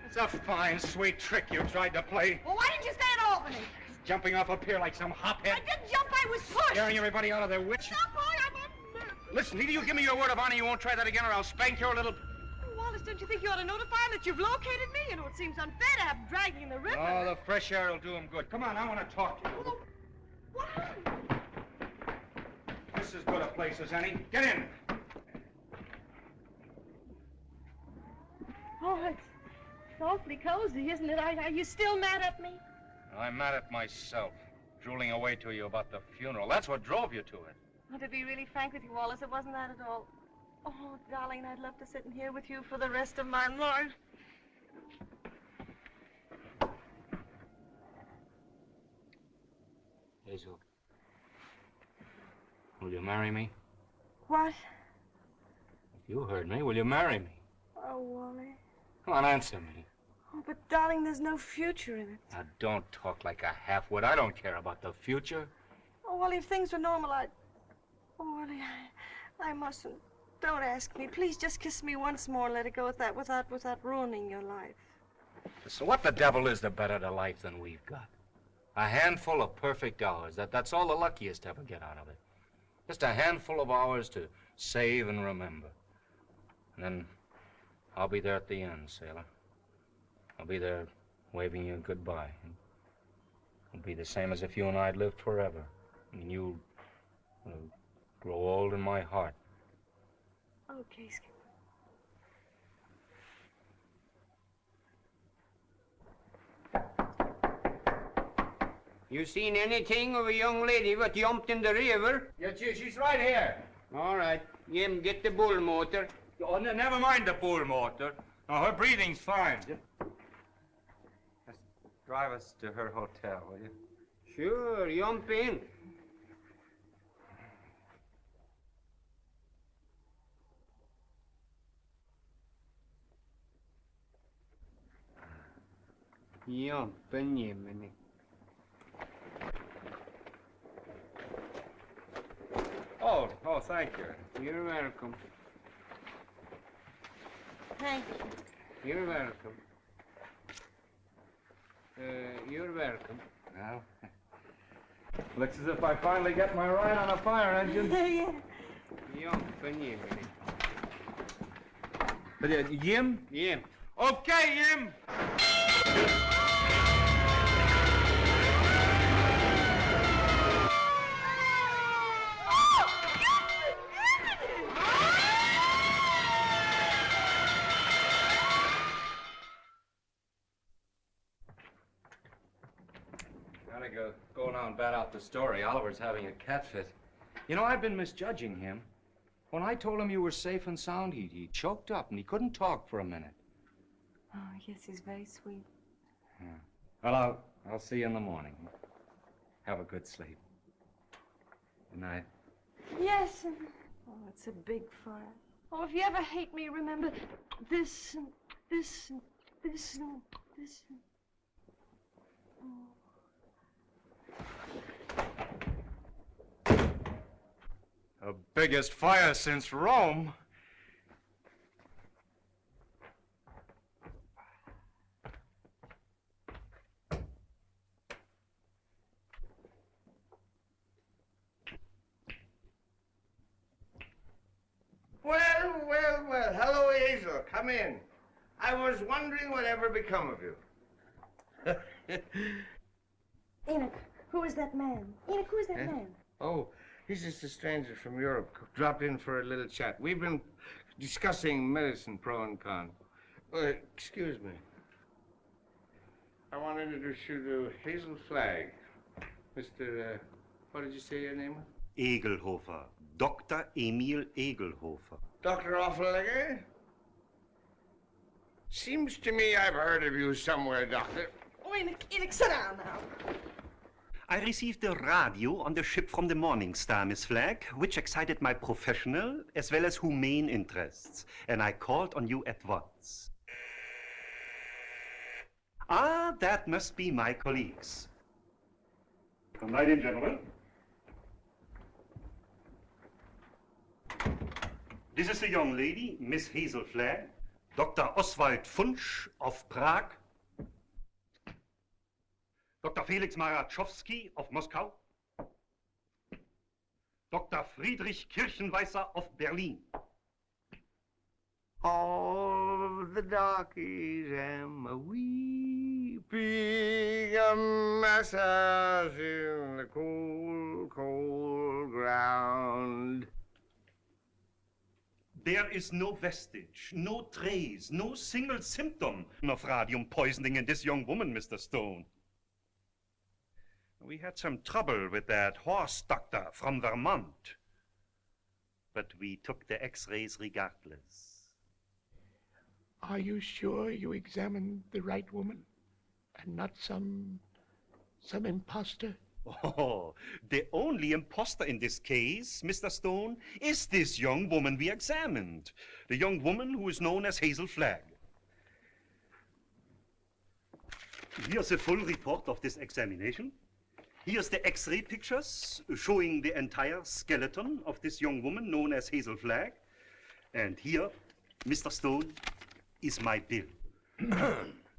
It's a fine, sweet trick you tried to play. Well, why didn't you stay at Albany? Jumping off a pier like some hophead. I didn't jump, I was pushed. Scaring everybody out of their wits. Stop, boy, I'm a mess. Listen, either you give me your word of honor you won't try that again or I'll spank your little... Wallace, don't you think you ought to notify him that you've located me? You know, it seems unfair to have him dragging in the river. Oh, the fresh air will do him good. Come on, I want to talk to you. Well, what happened? This is as good a place as any. Get in. Oh, it's awfully cozy, isn't it? Are you still mad at me? I'm mad at myself, drooling away to you about the funeral. That's what drove you to it. Oh, to be really frank with you, Wallace, it wasn't that at all. Oh, darling, I'd love to sit in here with you for the rest of my life. Hazel, will you marry me? What? You heard me. Will you marry me? Oh, Wally. Come on, answer me. Oh, but darling, there's no future in it. Now, don't talk like a half-wit. I don't care about the future. Oh, Wally, if things were normal, I'd... Oh, Wally, I mustn't. Don't ask me. Please just kiss me once more and let it go at that without ruining your life. So what the devil is there better to life than we've got? A handful of perfect hours. That's all the luckiest ever get out of it. Just a handful of hours to save and remember. And then I'll be there at the end, sailor. I'll be there waving you goodbye. It'll be the same as if you and I'd lived forever. And you'll grow old in my heart. Okay, Skipper. You seen anything of a young lady what jumped in the river? Yeah, she's right here. All right. Jim, get the bull motor. Oh, never mind the bull motor. No, her breathing's fine. Just drive us to her hotel, will you? Sure, jump in. Jump in, Jiminy. Oh, thank you. You're welcome. Thank you. You're welcome. You're welcome. Well, looks as if I finally get my ride on a fire engine. Yeah. Jump in, Jiminy. But, Jim? Jim. Okay, Jim. Go now and bat out the story. Oliver's having a cat fit. You know, I've been misjudging him. When I told him you were safe and sound, he choked up and he couldn't talk for a minute. Oh, yes, he's very sweet. Yeah. Well, I'll see you in the morning. Have a good sleep. Good night. Yes. Oh, it's a big fire. Oh, if you ever hate me, remember this and this and this and this and... Oh. The biggest fire since Rome. Well. Hello, Hazel. Come in. I was wondering whatever become of you. Enoch, who is that man? Enoch, who is that man? Oh, he's just a stranger from Europe. Dropped in for a little chat. We've been discussing medicine, pro and con. Excuse me. I want to introduce you to Hazel Flagg. Mr. What did you say your name was? Egelhofer. Dr. Emil Egelhofer. Dr. Offenlegger? Seems to me I've heard of you somewhere, Doctor. Oh, Enoch, sit down now. I received a radio on the ship from the Morning Star, Miss Flagg, which excited my professional as well as humane interests, and I called on you at once. Ah, that must be my colleagues. Come right in, gentlemen. This is the young lady, Miss Hazel Flagg, Dr. Oswald Funsch of Prague, Dr. Felix Marachowski of Moscow, Dr. Friedrich Kirchenweißer of Berlin. All the darkies am a weeping, a massage in the cold, cold ground. There is no vestige, no trace, no single symptom of radium poisoning in this young woman, Mr. Stone. We had some trouble with that horse doctor from Vermont, but we took the x-rays regardless. Are you sure you examined the right woman and not some imposter? Oh, the only imposter in this case, Mr. Stone, is this young woman we examined. The young woman who is known as Hazel Flagg. Here's a full report of this examination. Here's the x-ray pictures showing the entire skeleton of this young woman known as Hazel Flagg. And here, Mr. Stone, is my bill.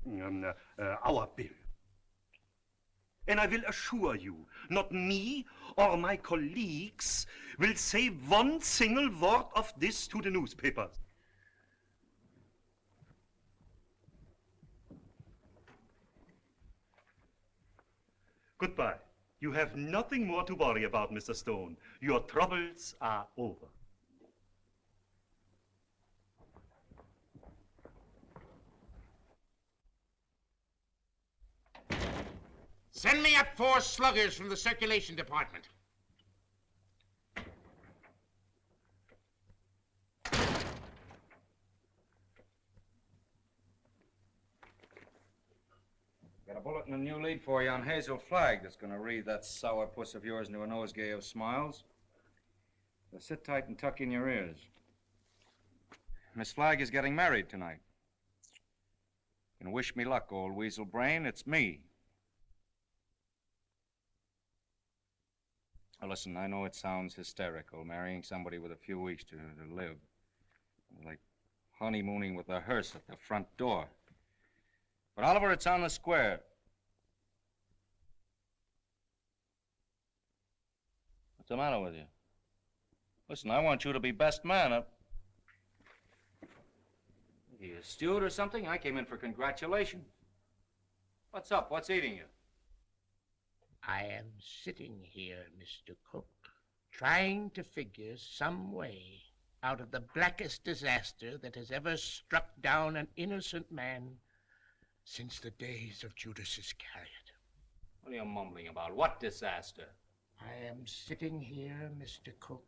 our bill. And I will assure you, not me or my colleagues will say one single word of this to the newspapers. Goodbye. You have nothing more to worry about, Mr. Stone. Your troubles are over. Send me up 4 sluggers from the circulation department. Got a bulletin, a new lead for you on Hazel Flagg that's going to read that sourpuss of yours into a nosegay of smiles. So sit tight and tuck in your ears. Miss Flagg is getting married tonight. And wish me luck, old weasel brain. It's me. Now listen, I know it sounds hysterical, marrying somebody with a few weeks to live. Like honeymooning with a hearse at the front door. But Oliver, it's on the square. What's the matter with you? Listen, I want you to be best man. Are you a steward or something? I came in for congratulations. What's up? What's eating you? I am sitting here, Mr. Cook, trying to figure some way out of the blackest disaster that has ever struck down an innocent man since the days of Judas Iscariot. What are you mumbling about? What disaster? I am sitting here, Mr. Cook,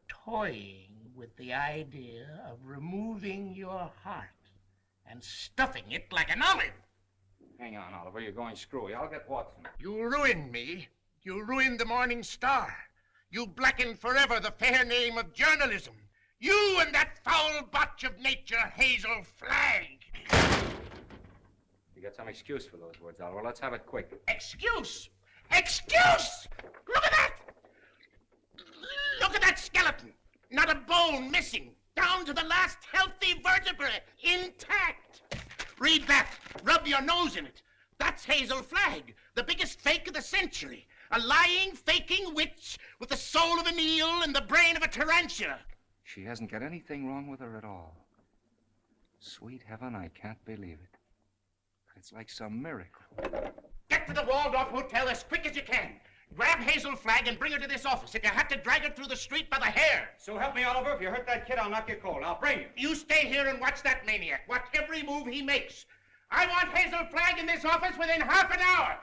toying with the idea of removing your heart and stuffing it like an olive. Hang on, Oliver. You're going screwy. I'll get Watson. You ruined me. You ruined the Morning Star. You blackened forever the fair name of journalism. You and that foul botch of nature, Hazel Flagg. You got some excuse for those words, Oliver. Let's have it quick. Excuse? Excuse? Look at that! Look at that skeleton. Not a bone missing. Down to the last healthy vertebra, intact. Read that. Rub your nose in it. That's Hazel Flagg, the biggest fake of the century. A lying, faking witch with the soul of an eel and the brain of a tarantula. She hasn't got anything wrong with her at all. Sweet heaven, I can't believe it. It's like some miracle. Get to the Waldorf Hotel as quick as you can. Grab Hazel Flagg and bring her to this office. If you have to drag her through the street by the hair. So help me, Oliver. If you hurt that kid, I'll knock you cold. I'll bring you. You stay here and watch that maniac. Watch every move he makes. I want Hazel Flagg in this office within half an hour.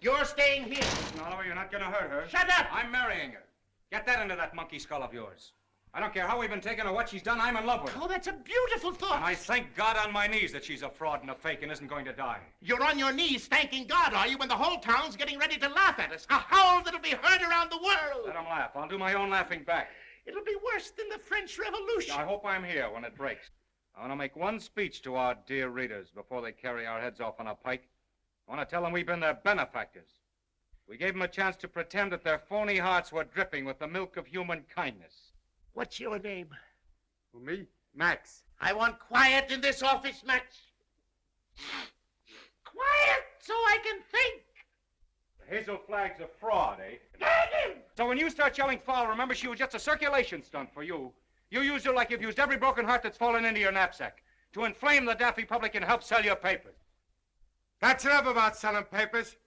You're staying here. Listen, Oliver, you're not going to hurt her. Shut up! I'm marrying her. Get that into that monkey skull of yours. I don't care how we've been taken or what she's done. I'm in love with her. Oh, that's a beautiful thought. And I thank God on my knees that she's a fraud and a fake and isn't going to die. You're on your knees thanking God, are you, when the whole town's getting ready to laugh at us? A howl that'll be heard around the world. Let them laugh. I'll do my own laughing back. It'll be worse than the French Revolution. I hope I'm here when it breaks. I want to make one speech to our dear readers before they carry our heads off on a pike. I want to tell them we've been their benefactors. We gave them a chance to pretend that their phony hearts were dripping with the milk of human kindness. What's your name? Who, me? Max. I want quiet in this office, Max. Quiet so I can think. Hazel Flagg's a fraud, eh? Get him! So when you start yelling foul, remember she was just a circulation stunt for you. You used her like you've used every broken heart that's fallen into your knapsack to inflame the daffy public and help sell your papers. That's enough about selling papers.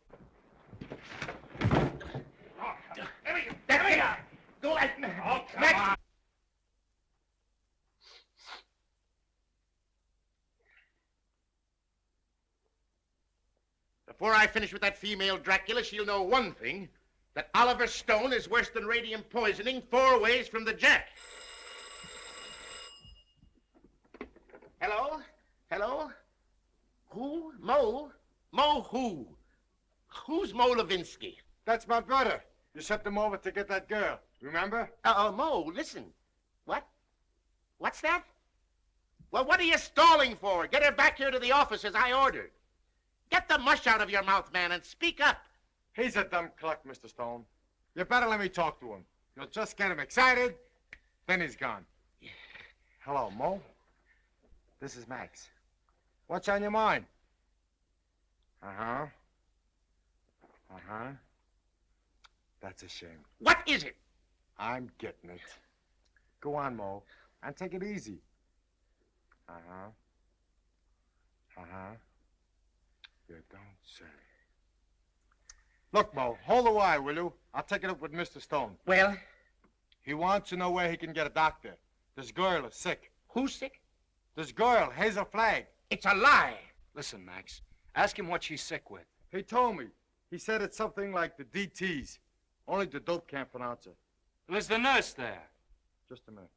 That's it. Go ahead. Oh, come Max. on. Before I finish with that female Dracula, she'll know one thing, that Oliver Stone is worse than radium poisoning 4 ways from the Jack. Hello? Hello? Who? Mo? Mo who? Who's Mo Levinsky? That's my brother. You sent him over to get that girl. Remember? Mo, listen. What? What's that? Well, what are you stalling for? Get her back here to the office as I ordered. Get the mush out of your mouth, man, and speak up. He's a dumb cluck, Mr. Stone. You better let me talk to him. You'll just get him excited, then he's gone. Hello, Mo. This is Max. What's on your mind? Uh-huh. Uh-huh. That's a shame. What is it? I'm getting it. Go on, Mo, and take it easy. Uh-huh. Uh-huh. You don't say. Look, Mo, hold the wire, will you? I'll take it up with Mr. Stone. Well? He wants to know where he can get a doctor. This girl is sick. Who's sick? This girl, Hazel Flagg. It's a lie. Listen, Max. Ask him what she's sick with. He told me. He said it's something like the DTs. Only the dope can't pronounce it. There's the nurse there. Just a minute.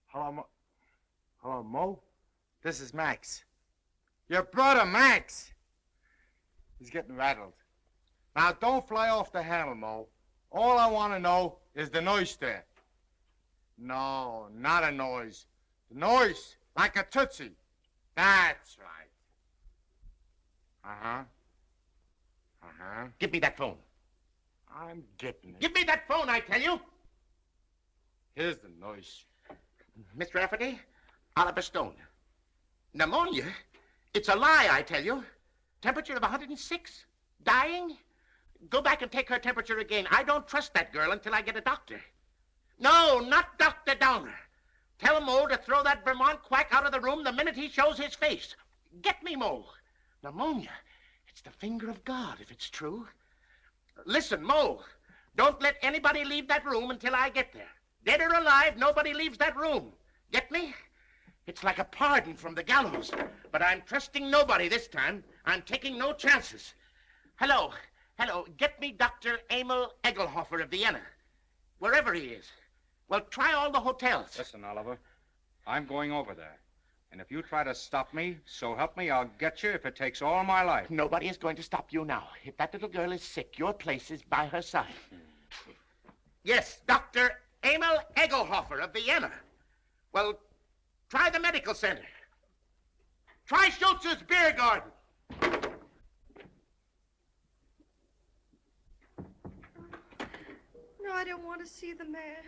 Hello, Mo. Hello, Mo? This is Max. Your brother, Max. He's getting rattled. Now, don't fly off the handle, Mo. All I want to know is the noise there. No, not a noise. The noise, like a tootsie. That's right. Uh-huh. Uh-huh. Give me that phone. I'm getting it. Give me that phone, I tell you. Here's the noise. Mr. Rafferty, Oliver Stone. Pneumonia? It's a lie, I tell you. Temperature of 106? Dying? Go back and take her temperature again. I don't trust that girl until I get a doctor. No, not Dr. Downer. Tell Mo to throw that Vermont quack out of the room the minute he shows his face. Get me, Mo. Pneumonia. It's the finger of God, if it's true. Listen, Mo, don't let anybody leave that room until I get there. Dead or alive, nobody leaves that room. Get me? It's like a pardon from the gallows. But I'm trusting nobody this time. I'm taking no chances. Hello. Hello. Get me Dr. Emil Egelhofer of Vienna. Wherever he is. Well, try all the hotels. Listen, Oliver. I'm going over there. And if you try to stop me, so help me, I'll get you if it takes all my life. Nobody is going to stop you now. If that little girl is sick, your place is by her side. Yes, Dr. Emil Egelhofer of Vienna. Well, try the medical center. Try Schultz's beer garden. No, I don't want to see the mayor.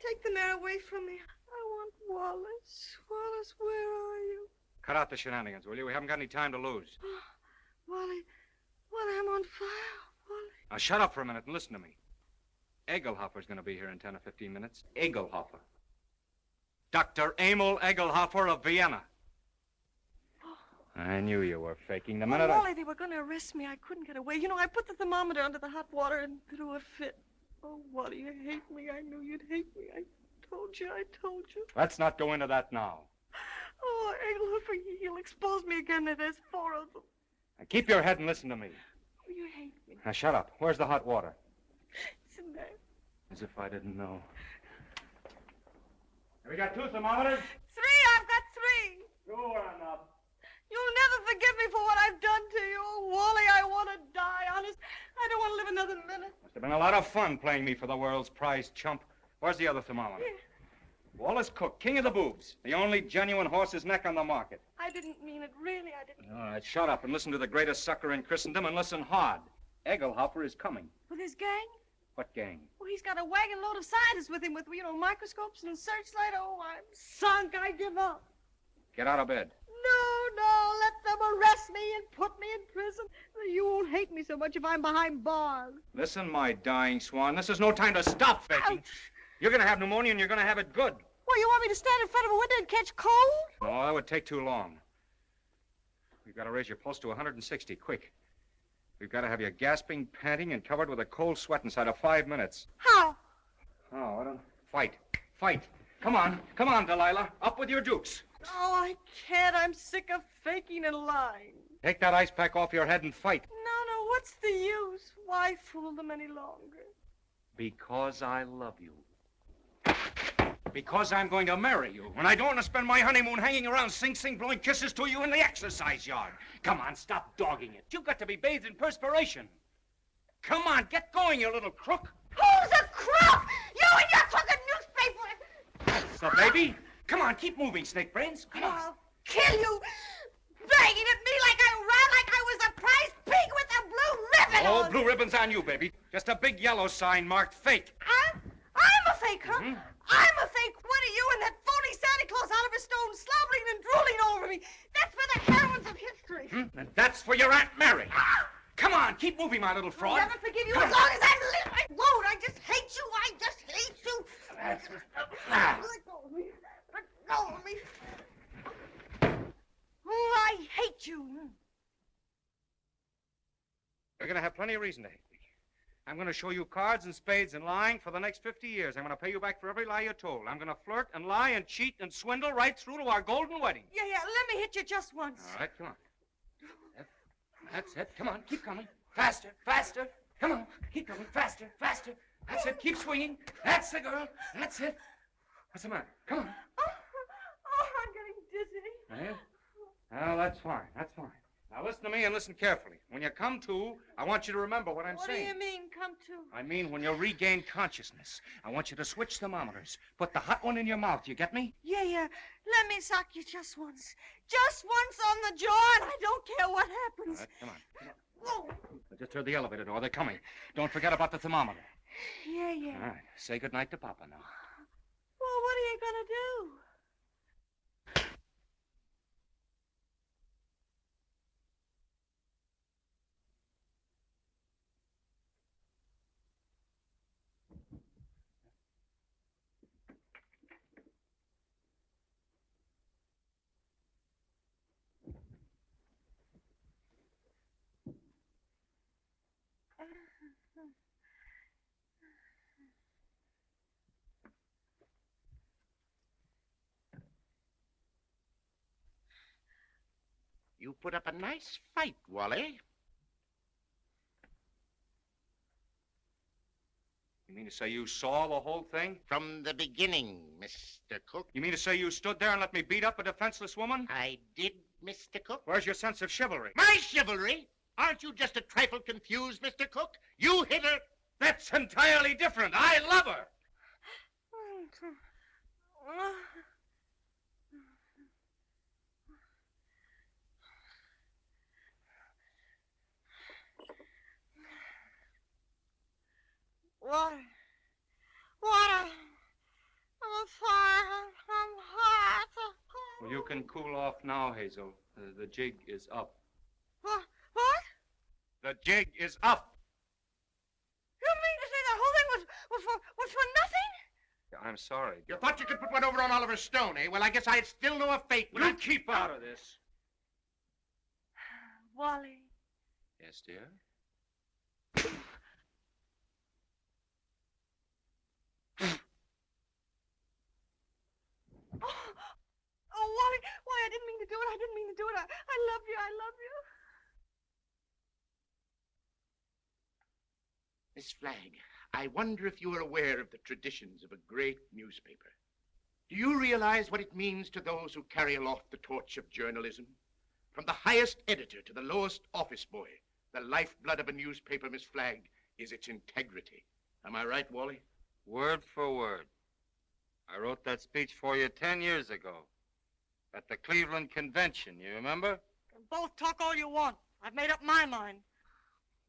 Take the mayor away from me. I want Wallace. Wallace, where are you? Cut out the shenanigans, will you? We haven't got any time to lose. Wally, I'm on fire. Wally. Now, shut up for a minute and listen to me. Egelhofer's going to be here in 10 or 15 minutes. Egelhofer. Dr. Emil Egelhofer of Vienna. I knew you were faking the minute Wally, they were going to arrest me. I couldn't get away. You know, I put the thermometer under the hot water and threw a fit. Oh, Wally, you hate me. I knew you'd hate me. I told you. Let's not go into that now. Oh, Egelhofer, he'll expose me again. There's 4 of them. Now, keep your head and listen to me. Oh, you hate me. Now, shut up. Where's the hot water? It's in there. As if I didn't know. Have we got 2 thermometers? 3, I've got 3. Go on up. You'll never forgive me for what I've done to you. Oh, Wally, I want to die, honest. I don't want to live another minute. Must have been a lot of fun playing me for the world's prize chump. Where's the other thermometer? Here. Wallace Cook, king of the boobs. The only genuine horse's neck on the market. I didn't mean it, really, I didn't. All right, shut up and listen to the greatest sucker in Christendom and listen hard. Egelhofer is coming. With his gang? What gang? Well, he's got a wagon load of scientists with him with, microscopes and searchlight. Oh, I'm sunk. I give up. Get out of bed. No, let them arrest me and put me in prison. You won't hate me so much if I'm behind bars. Listen, my dying swan, this is no time to stop faking. Ouch. You're going to have pneumonia and you're going to have it good. Well, you want me to stand in front of a window and catch cold? No, that would take too long. We've got to raise your pulse to 160, quick. We've got to have you gasping, panting, and covered with a cold sweat inside of 5 minutes. How? Oh, I don't... Fight. Come on, Delilah. Up with your dukes. Oh, I can't. I'm sick of faking and lying. Take that ice pack off your head and fight. No, what's the use? Why fool them any longer? Because I love you. Because I'm going to marry you. And I don't want to spend my honeymoon hanging around Sing Sing blowing kisses to you in the exercise yard. Come on, stop dogging it. You've got to be bathed in perspiration. Come on, get going, you little crook. Who's a crook? You and your crooked newspaper! That's the baby. Come on, keep moving, Snake Brains. Come on. I'll kill you! Banging at me like I was a prize pig with a blue ribbon Oh, on. blue ribbon's on you, baby. Just a big yellow sign marked fake. I'm a fake, huh? Mm-hmm. I'm a fake. What are you and that phony Santa Claus Oliver Stone slobbering and drooling over me? That's for the And that's for your Aunt Mary. Come on, keep moving, my little I'll fraud. never forgive you as long as I live. I won't. I just hate you. I just hate you. Let go of me. Let go of me. Oh, I hate you. You're going to have plenty of reason to hate me. I'm going to show you cards and spades and lying for the next 50 years. I'm going to pay you back for every lie you told. I'm going to flirt and lie and cheat and swindle right through to our golden wedding. Yeah, let me hit you just once. All right, come on. That's it. Come on, keep coming. Faster, faster. Come on, keep coming. Faster, faster. That's it. Keep swinging. That's the girl. That's it. What's the matter? Come on. Oh, I'm getting dizzy. Are you? Well, that's fine. That's fine. Now listen to me and listen carefully. When you come to, I want you to remember what I'm saying. What do you mean, come to? I mean, when you regain consciousness, I want you to switch thermometers. Put the hot one in your mouth. You get me? Yeah. Let me sock you just once. Just once on the jaw, and I don't care what happens. All right, come on. Whoa. I just heard the elevator door. They're coming. Don't forget about the thermometer. Yeah. All right. Say goodnight to Papa now. Well, what are you gonna do? You put up a nice fight, Wally. You mean to say you saw the whole thing? From the beginning, Mr. Cook. You mean to say you stood there and let me beat up a defenseless woman? I did, Mr. Cook. Where's your sense of chivalry? My chivalry? Aren't you just a trifle confused, Mr. Cook? You hit her. That's entirely different. I love her. Water. I'm fire. I'm hot. Well, you can cool off now, Hazel. The jig is up. What? The jig is up. You mean to say the whole thing was for nothing? I'm sorry. You thought you could put one over on Oliver Stone, eh? Well, I guess I'd still know a fate. You keep out of this. Wally. Yes, dear? Oh, Wally, why, I didn't mean to do it. I didn't mean to do it. I love you. I love you. Miss Flagg, I wonder if you are aware of the traditions of a great newspaper. Do you realize what it means to those who carry aloft the torch of journalism? From the highest editor to the lowest office boy, the lifeblood of a newspaper, Miss Flagg, is its integrity. Am I right, Wally? Word for word. I wrote that speech for you 10 years ago at the Cleveland Convention, you remember? Both talk all you want. I've made up my mind.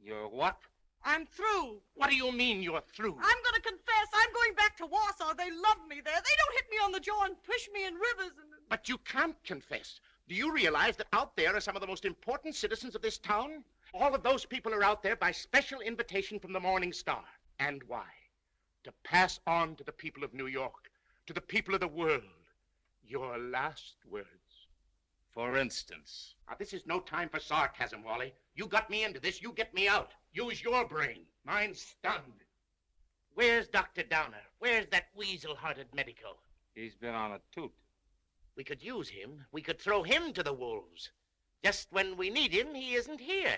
You're what? I'm through. What do you mean you're through? I'm going to confess. I'm going back to Warsaw. They love me there. They don't hit me on the jaw and push me in rivers. But you can't confess. Do you realize that out there are some of the most important citizens of this town? All of those people are out there by special invitation from the Morning Star. And why? To pass on to the people of New York, to the people of the world, your last words. For instance? Now, this is no time for sarcasm, Wally. You got me into this, you get me out. Use your brain. Mine's stunned. Where's Dr. Downer? Where's that weasel-hearted medico? He's been on a toot. We could use him. We could throw him to the wolves. Just when we need him, he isn't here.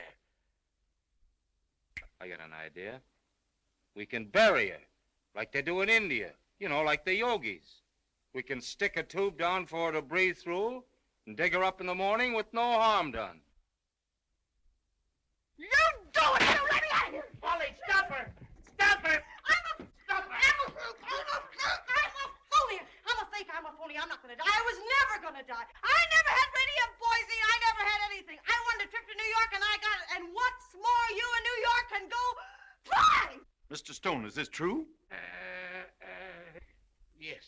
I got an idea. We can bury her, like they do in India. You know, like the yogis. We can stick a tube down for her to breathe through and dig her up in the morning with no harm done. You do it! You let me out of here! Wally, stop her! Stop her! I'm a phony! I'm a fake, I'm a phony. I'm not gonna die. I was never gonna die. I never had radium poisoning. I never had anything. I wanted a trip to New York and I got it. And what's more, you in New York can go fly! Mr. Stone, is this true? Yes.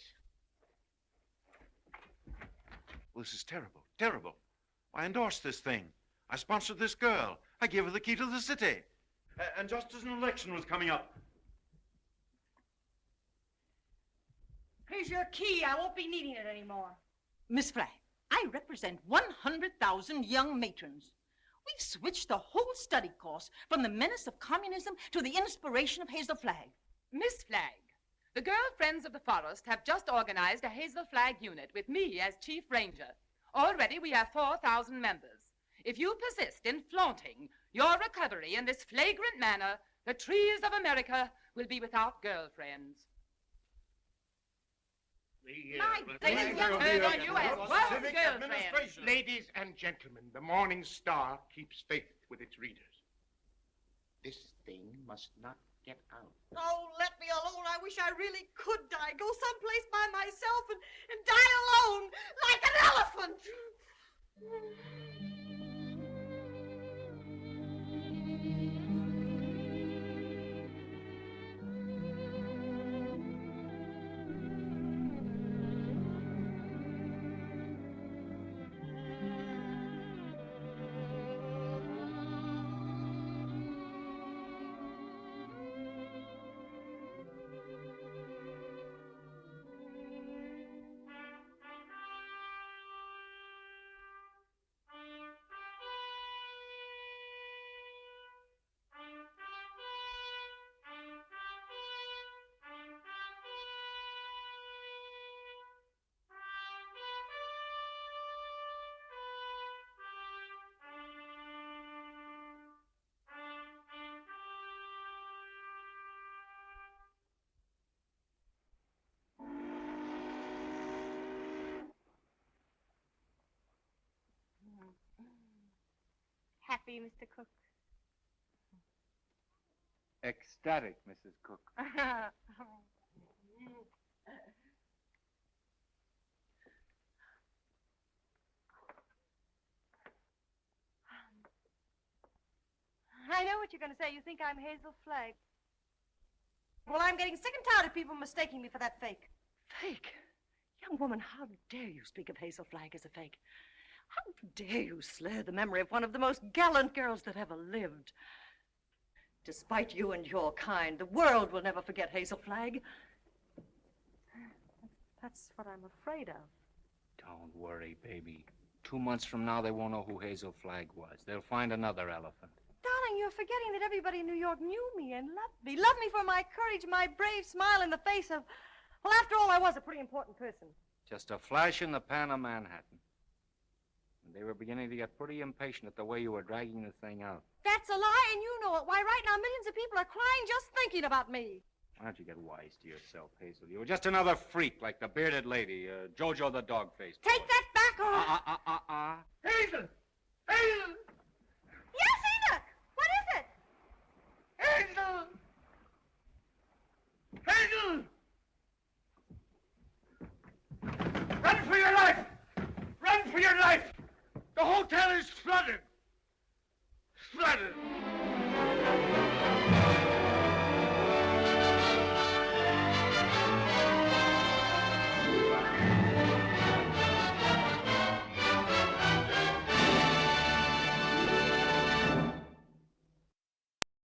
Well, this is terrible, terrible. I endorsed this thing. I sponsored this girl. I gave her the key to the city. And just as an election was coming up. Here's your key. I won't be needing it anymore. Miss Flagg, I represent 100,000 young matrons. We've switched the whole study course from the menace of communism to the inspiration of Hazel Flagg. Miss Flagg, the Girl Friends of the Forest have just organized a Hazel Flagg unit with me as Chief Ranger. Already we have 4,000 members. If you persist in flaunting your recovery in this flagrant manner, the trees of America will be without girlfriends. Ladies and gentlemen, the Morning Star keeps faith with its readers. This thing must not get out. Oh, let me alone. I wish I really could die. Go someplace by myself and die alone, like an elephant. Happy, Mr. Cook. Ecstatic, Mrs. Cook. I know what you're going to say. You think I'm Hazel Flagg. Well, I'm getting sick and tired of people mistaking me for that fake. Fake? Young woman, how dare you speak of Hazel Flagg as a fake? How dare you slur the memory of one of the most gallant girls that ever lived? Despite you and your kind, the world will never forget Hazel Flagg. That's what I'm afraid of. Don't worry, baby. 2 months from now, they won't know who Hazel Flagg was. They'll find another elephant. Darling, you're forgetting that everybody in New York knew me and loved me. Loved me for my courage, my brave smile in the face of... Well, after all, I was a pretty important person. Just a flash in the pan of Manhattan. And they were beginning to get pretty impatient at the way you were dragging the thing out. That's a lie, and you know it. Why, right now, millions of people are crying just thinking about me. Why don't you get wise to yourself, Hazel? You were just another freak like the bearded lady, Jojo the dog-faced. Take that back, or... Hazel! Hazel! Yes, Enoch! What is it? Hazel! Hazel! Run for your life! Run for your life! The hotel is flooded! Flooded!